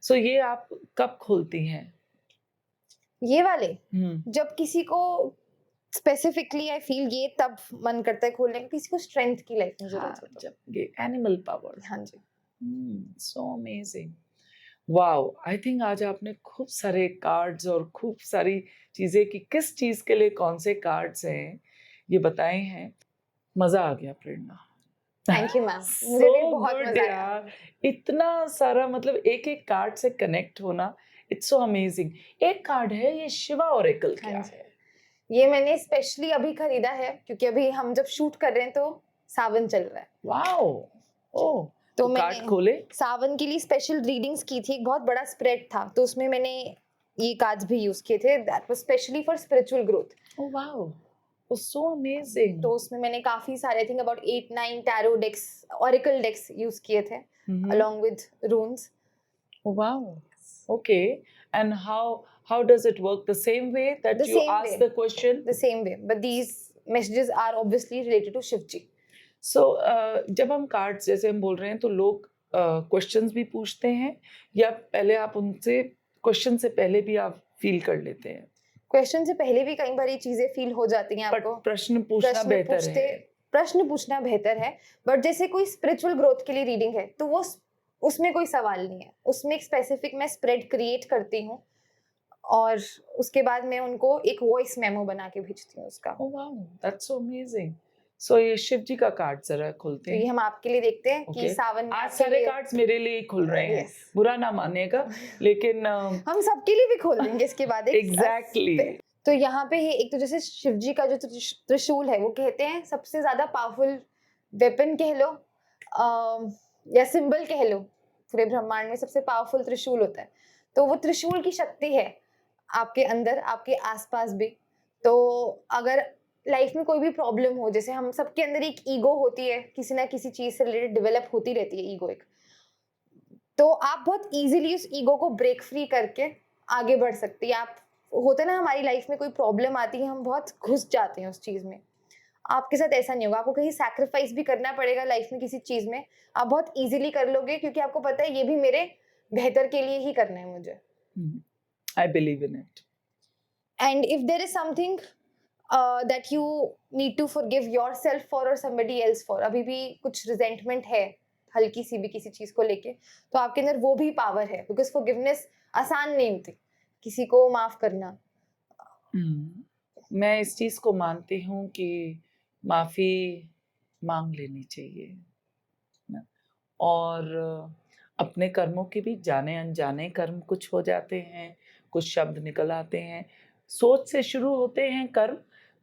So ये आप कब खोलती हैं? ये वाले हम्म, जब किसी को स्पेसिफिकली आई फील ये तब मन करता है खोलने का, किसी को स्ट्रेंथ की लाइफ में हाँ, जरूरत हो तो। जब ये एनिमल पावर। हाँ जी। So amazing. Wow, I think आज आपने खूब सारे कार्ड्स और खूब सारी चीजें कि किस चीज के लिए कौन से कार्ड्स हैं ये बताए हैं। मजा आ गया प्रेरणा। थैंक यू मैम, मुझे सो भी बहुत गुड मजा आया। यार, इतना सारा मतलब एक एक कार्ड से कनेक्ट होना, इट्स सो अमेजिंग। एक कार्ड है ये शिवा ओरेकल, हाँ क्या जी। है? ये मैंने स्पेशली अभी खरीदा है क्योंकि अभी हम जब शूट कर रहे हैं तो सावन चल रहा है, वाओ, ओ, तो तो कार्ड मैंने खोले। सावन के लिए स्पेशल रीडिंग्स की थी। एक बहुत बड़ा स्प्रेड था तो उसमें मैंने ये कार्ड्स भी यूज किए थे, that was specially for spiritual growth. Oh wow, oh so amazing. तो उसमें मैंने काफी सारे, I think about 8-9 tarot decks, oracle decks use किए थे along with runes. Wow. Okay. And how does it work? The same way that The you same ask way. the question? The same way, but these messages are obviously related to Shiv Ji. So जब हम कार्ड्स जैसे हम बोल रहे हैं तो लोग क्वेश्चंस भी पूछते हैं या पहले आप उनसे क्वेश्चन से पहले भी आप फील कर लेते हैं? क्वेश्चन से पहले भी कई बार ये चीजें फील हो जाती हैं बट आपको। प्रश्न पूछना बेहतर है। प्रश्न पूछना बेहतर है, बट जैसे कोई स्पिरिचुअल ग्रोथ के लिए रीडिंग है तो वो उसमें कोई सवाल नहीं है, उसमें एक स्पेसिफिक मैं स्प्रेड क्रिएट करती हूँ और उसके बाद मैं उनको एक वॉइस मेमो बना के भेजती हूँ उसका। Oh wow, that's so amazing. So ये शिव जी का कार्ड जरा खोलते तो ये हैं। हम आपके लिए देखते हैं कि Okay. सावन में आज आपके सारे लिए कार्ड्स मेरे लिए ही खुल रहे हैं, Yes. बुरा ना मानिएगा, लेकिन हम सबके लिए भी खोल देंगे इसके बाद एक एग्जैक्टली। तो यहाँ पे है एक, तो जैसे शिव जी का जो त्रिशूल है वो कहते हैं सबसे ज्यादा पावरफुल वेपन कह लो, या सिंबल कह लो, पूरे ब्रह्मांड में सबसे पावरफुल त्रिशूल होता है। तो वो त्रिशूल की शक्ति है आपके अंदर, आपके आसपास भी। तो अगर लाइफ में कोई भी प्रॉब्लम हो, जैसे हम सबके अंदर एक ईगो होती है, किसी ना किसी चीज से रिलेटेड डेवलप होती रहती है ईगो एक, तो आप बहुत इजीली उस ईगो को ब्रेक फ्री करके आगे बढ़ सकती है। आप, होता है ना हमारी लाइफ में कोई प्रॉब्लम आती है हम बहुत घुस जाते हैं उस चीज में, आपके साथ ऐसा नहीं होगा। आपको कहीं सैक्रिफाइस भी करना पड़ेगा लाइफ में किसी चीज में, आप बहुत इजीली कर लोगे क्योंकि आपको पता है ये भी मेरे बेहतर के लिए ही करना है मुझे। I believe in it. And if there is something that you need to forgive yourself for और समबडी एल्स फॉर, अभी भी कुछ रिजेंटमेंट है हल्की सी भी किसी चीज को लेके, तो आपके अंदर वो भी पावर है, बिकॉज फॉरगिवनेस आसान नहीं होती, किसी को माफ करना। मैं इस चीज को मानती हूँ कि माफी मांग लेनी चाहिए ना, और अपने कर्मों की भी, जाने अनजाने कर्म कुछ हो जाते हैं, कुछ शब्द निकल आते हैं, सोच से शुरू होते हैं कर्म।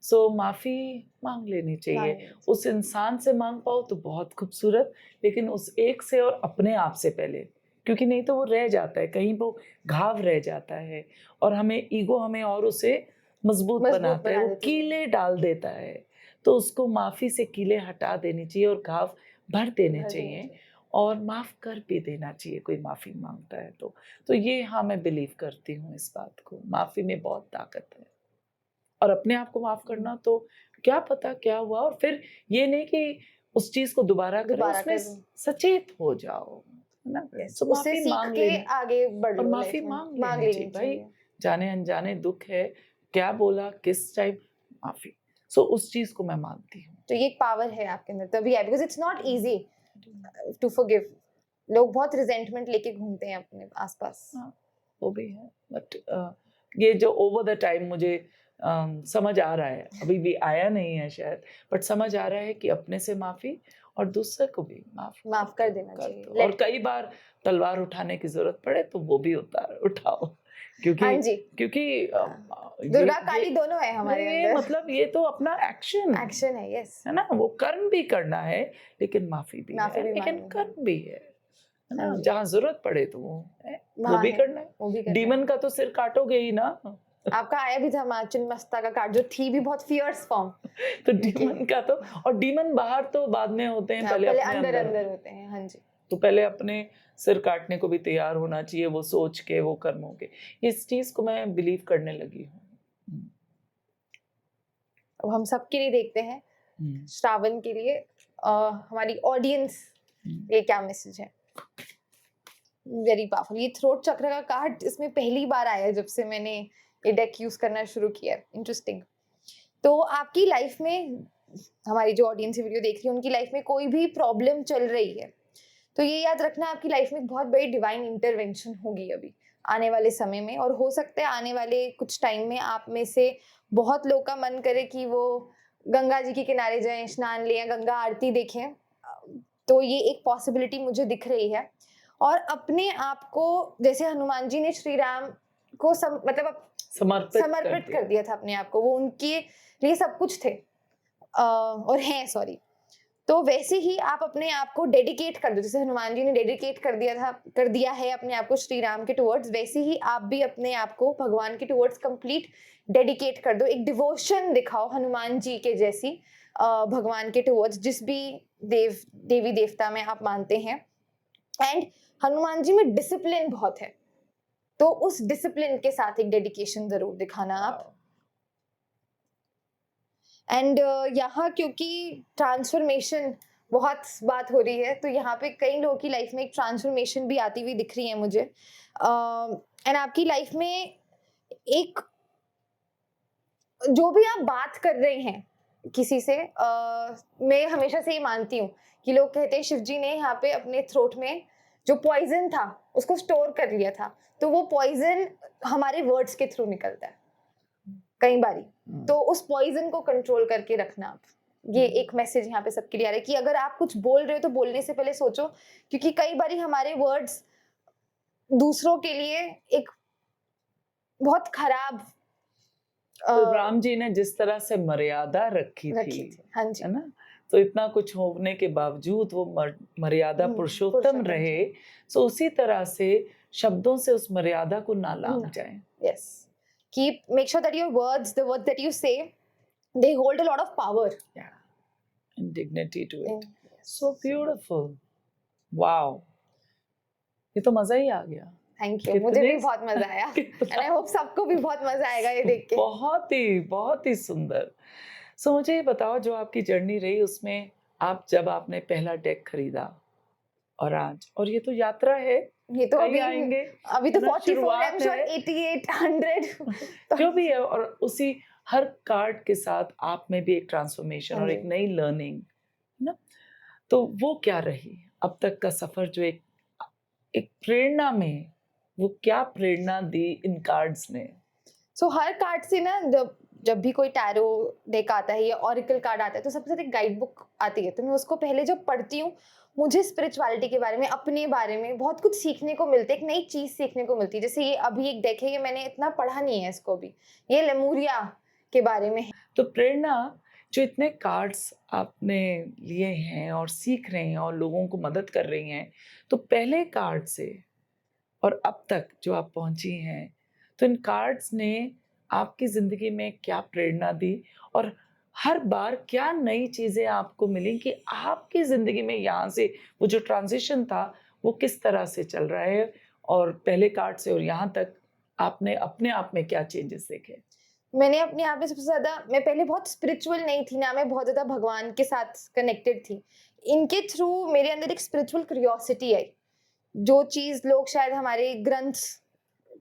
सो माफी मांग लेनी चाहिए। उस इंसान से मांग पाओ तो बहुत खूबसूरत, लेकिन उस एक से और अपने आप से पहले, क्योंकि नहीं तो वो रह जाता है कहीं, वो घाव रह जाता है और हमें ईगो हमें और उसे मजबूत बनाता है, वो कीले डाल देता है। तो उसको माफी से कीले हटा देनी चाहिए और घाव भर देने चाहिए और माफ कर भी देना चाहिए कोई माफी मांगता है तो ये, हाँ, मैं बिलीव करती हूँ इस बात को, माफी में बहुत ताकत है। और अपने आप को माफ करना, तो क्या पता क्या हुआ, और फिर ये नहीं कि उस चीज को दोबारा करो, उसमें सचेत हो जाओ, है ना। तो माफी मांग लेनी, आगे बढ़ और माफी मांग लेनी चाहिए भाई। जाने अनजाने दुख है, क्या बोला किस टाइम, माफी। सो उस चीज को मैं मानती हूँ। तो ये एक पावर है आपके अंदर तभी है, because it's not easy to forgive. लोग बहुत रिजेंटमेंट लेके घूमते हैं अपने आसपास। वो भी है, बट ये जो ओवर द टाइम मुझे समझ आ रहा है, अभी भी आया नहीं है शायद, बट समझ आ रहा है कि अपने से माफी और दूसरे को भी माफ कर देना चाहिए। और कई बार तलवार उठाने की जरूरत पड़े तो वो भी उठाओ, क्योंकि हाँ जी, क्योंकि दुर्गा काली दोनों है हमारे अंदर। मतलब ये तो अपना एक्शन है, यस, है ना। वो कर्म भी करना है, लेकिन माफी भी है, लेकिन कर्म भी है ना। जहाँ जरूरत पड़े तो वो भी करना है। डीमन का तो सिर काटोगे ही ना। आपका आया भी था चिन्मस्ता का कार्ड, जो थी भी बहुत फियर्स फॉर्म। तो डीमन का तो, और डीमन बाहर तो बाद में होते हैं, पहले अपने अंदर होते हैं। हाँ जी, तो पहले अपने सिर काटने को भी तैयार होना चाहिए, वो सोच के, वो कर्मों के। इस चीज को मैं बिलीव करने लगी हूँ। अब हम सबके लिए देखते हैं श्रावण के लिए हमारी ऑडियंस ये क्या मैसेज है। Very powerful. ये थ्रोट चक्र का कार्ड इसमें पहली बार आया जब से मैंने ये डेक यूज करना शुरू किया है। इंटरेस्टिंग। तो आपकी लाइफ में, हमारी जो ऑडियंस वीडियो देख रही है उनकी लाइफ में कोई भी प्रॉब्लम चल रही है, तो ये याद रखना आपकी लाइफ में एक बहुत बड़ी डिवाइन इंटरवेंशन होगी अभी आने वाले समय में। और हो सकता है आने वाले कुछ टाइम में आप में से बहुत लोग का मन करे कि वो गंगा जी के किनारे जाएं, स्नान लें, गंगा आरती देखें। तो ये एक पॉसिबिलिटी मुझे दिख रही है। और अपने आप को, जैसे हनुमान जी ने श्री राम को मतलब समर्पित कर दिया था अपने आप को, वो उनके लिए सब कुछ थे और हैं, सॉरी। तो वैसे ही आप अपने आप को डेडिकेट कर दो, जैसे हनुमान जी ने डेडिकेट कर दिया है अपने आप को श्री राम के टुवर्ड्स, वैसे ही आप भी अपने आप को भगवान के टुवर्ड्स कंप्लीट डेडिकेट कर दो। एक डिवोशन दिखाओ हनुमान जी के जैसी भगवान के टुवर्ड्स, जिस भी देवी देवता में आप मानते हैं। एंड हनुमान जी में डिसिप्लिन बहुत है, तो उस डिसिप्लिन के साथ एक डेडिकेशन जरूर दिखाना आप। एंड यहाँ क्योंकि ट्रांसफॉर्मेशन बहुत बात हो रही है, तो यहाँ पे कई लोगों की लाइफ में एक ट्रांसफॉर्मेशन भी आती हुई दिख रही है मुझे। एंड आपकी लाइफ में एक, जो भी आप बात कर रहे हैं किसी से, मैं हमेशा से ये मानती हूँ कि लोग कहते हैं शिव जी ने यहाँ पे अपने थ्रोट में जो पॉइजन था उसको स्टोर कर लिया था, तो वो पॉइजन हमारे वर्ड्स के थ्रू निकलता है कई बारी। तो उस पॉइजन को कंट्रोल करके रखना आप, ये एक मैसेज यहाँ पे सबके लिए आ रहा है कि अगर आप कुछ बोल रहे हो तो बोलने से पहले सोचो, क्योंकि कई बारी हमारे वर्ड्स दूसरों के लिए एक बहुत खराब तो राम जी ने जिस तरह से मर्यादा रखी थी, हाँ जी, है ना, तो इतना कुछ होने के बावजूद वो मर्यादा पुरुषोत्तम रहे। सो उसी तरह से शब्दों से उस मर्यादा को ना लांघ जाए। Yes, make sure that the words that you say, they hold a lot of power, and dignity to it. So beautiful. Wow, ये तो मजा ही आ गया। थैंक यू, मुझे भी बहुत मजा आया एंड आई होप सबको भी बहुत मजा आएगा ये देख के। बहुत ही सुंदर। सो मुझे ये बताओ, जो आपकी जर्नी रही उसमें आप जब आपने पहला डेक खरीदा और आज, और ये तो यात्रा है, ये तो अभी तो 44 और 8800 जो भी है, और उसी हर कार्ड के साथ आप में भी एक ट्रांसफॉर्मेशन और एक नई लर्निंग, है ना। तो वो क्या रही अब तक का सफर, जो एक प्रेरणा में, वो क्या प्रेरणा दी इन कार्ड्स ने? सो हर कार्ड से ना, जब भी कोई टैरो डेक आता है या ऑरिकल कार्ड आता है, तो सबसे एक गाइड बुक आती है, तो मैं उसको पहले जब पढ़ती हूँ, मुझे स्पिरिचुअलिटी के बारे में, अपने बारे में बहुत कुछ सीखने को मिलता है, एक नई चीज सीखने को मिलती है। जैसे ये अभी एक डेक है, ये मैंने इतना पढ़ा नहीं है इसको भी, ये लेमुरिया के बारे में है। तो प्रेरणा, जो इतने कार्ड्स आपने लिए हैं और सीख रहे हैं और लोगों को मदद कर रही हैं, तो पहले कार्ड से और अब तक जो आप पहुंची हैं, तो इन कार्ड्स ने आपकी जिंदगी में क्या प्रेरणा दी, और हर बार क्या नई चीजें आपको मिली कि आपकी जिंदगी में यहाँ से वो जो ट्रांजिशन था वो किस तरह से चल रहा है, और पहले कार्ड से और यहाँ तक आपने अपने आप में क्या चेंजेस देखे? मैंने अपने आप में सबसे ज्यादा, मैं पहले बहुत स्पिरिचुअल नहीं थी ना, मैं बहुत ज्यादा भगवान के साथ कनेक्टेड थी। इनके थ्रू मेरे अंदर एक स्पिरिचुअल क्यूरियोसिटी आई, जो चीज लोग शायद हमारे ग्रंथ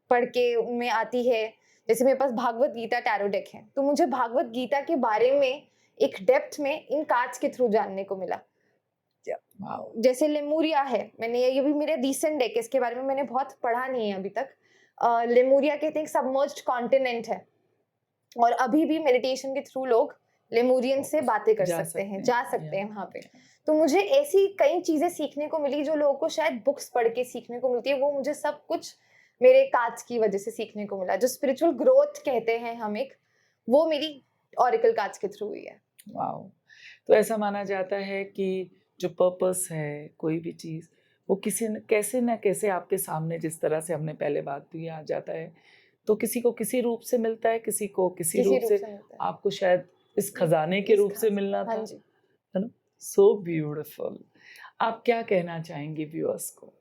पढ़ के उनमें आती है। जैसे मेरे पास भागवत गीता टैरो डेक है, तो मुझे भागवत गीता के बारे में एक डेप्थ में इन कार्ड्स के थ्रू जानने को मिला। जैसे लेमुरिया है, मैंने ये भी मेरा रिसेंट डेक है, इसके बारे में मैंने बहुत पढ़ा नहीं है अभी तक। लेमुरिया कहते हैं सबमर्ज्ड कॉन्टिनेंट है, और अभी भी मेडिटेशन के थ्रू लोग लेमुरियन से बातें कर सकते हैं, जा सकते हैं वहां पे। तो मुझे ऐसी कई चीजें सीखने को मिली जो लोगों को शायद बुक्स पढ़ के सीखने को मिलती है, वो मुझे सब कुछ मेरे कार्ड्स की वजह से सीखने को मिला। जो स्पिरिचुअल ग्रोथ कहते हैं हम एक, वो मेरी ऑरिकल कार्ड्स के थ्रू हुई है। वाओ। तो ऐसा माना जाता है कि जो पर्पस है कोई भी चीज, वो कैसे न कैसे आपके सामने, जिस तरह से हमने पहले बात की, आ जाता है। तो किसी को किसी रूप से मिलता है, किसी को किसी रूप से आपको शायद इस खजाने के रूप से मिलना था, है ना। So beautiful. आप क्या कहना चाहेंगी व्यूअर्स को?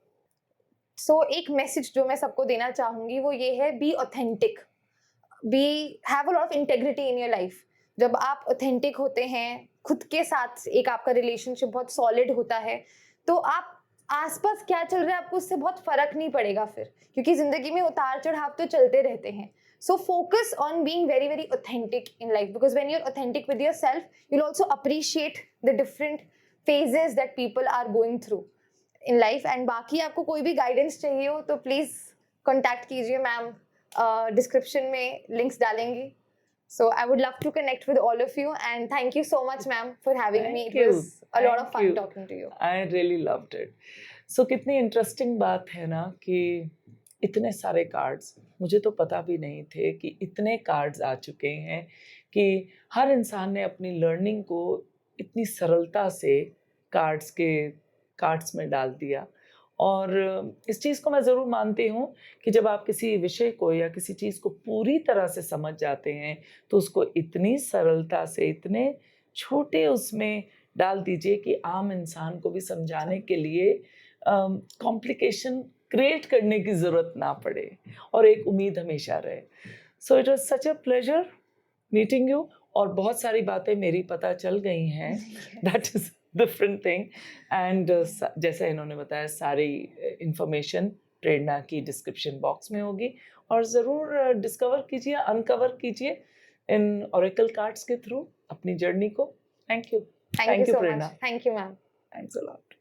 एक मैसेज जो मैं सबको देना चाहूंगी वो ये है, be authentic, have a lot of integrity in your life. जब आप ऑथेंटिक होते हैं खुद के साथ, एक आपका रिलेशनशिप बहुत सॉलिड होता है, तो आप आसपास क्या चल रहा है आपको उससे बहुत फर्क नहीं पड़ेगा फिर, क्योंकि जिंदगी में उतार चढ़ाव तो चलते रहते हैं। So focus on being very, very authentic in life, because when you're authentic with yourself, you'll also appreciate the different phases that people are going through in life. And बाकी आपको कोई भी guidance चाहिए हो तो please contact कीजिए मैम, description में links डालेंगी. So I would love to connect with all of you, and thank you so much ma'am for having me. Thank It you. was a lot of Thank fun you. talking to you. I really loved it. So कितनी इंटरेस्टिंग बात है ना कि इतने सारे कार्ड्स, मुझे तो पता भी नहीं थे कि इतने कार्ड्स आ चुके हैं कि हर इंसान ने अपनी लर्निंग को इतनी सरलता से कार्ड्स में डाल दिया. और इस चीज़ को मैं ज़रूर मानती हूँ कि जब आप किसी विषय को या किसी चीज़ को पूरी तरह से समझ जाते हैं तो उसको इतनी सरलता से, इतने छोटे उसमें डाल दीजिए कि आम इंसान को भी समझाने के लिए कॉम्प्लिकेशन क्रिएट करने की ज़रूरत ना पड़े और एक उम्मीद हमेशा रहे. So it was such a pleasure meeting you. और बहुत सारी बातें मेरी पता चल गई हैं. That is different thing. And जैसे इन्होंने बताया, सारी इंफॉर्मेशन प्रेरणा की डिस्क्रिप्शन बॉक्स में होगी. और ज़रूर डिस्कवर कीजिए, अनकवर कीजिए इन ओरेकल कार्ड्स के थ्रू अपनी जर्नी को. Thank you. Thank you so Prerna. much. Thank you ma'am. Thanks a lot.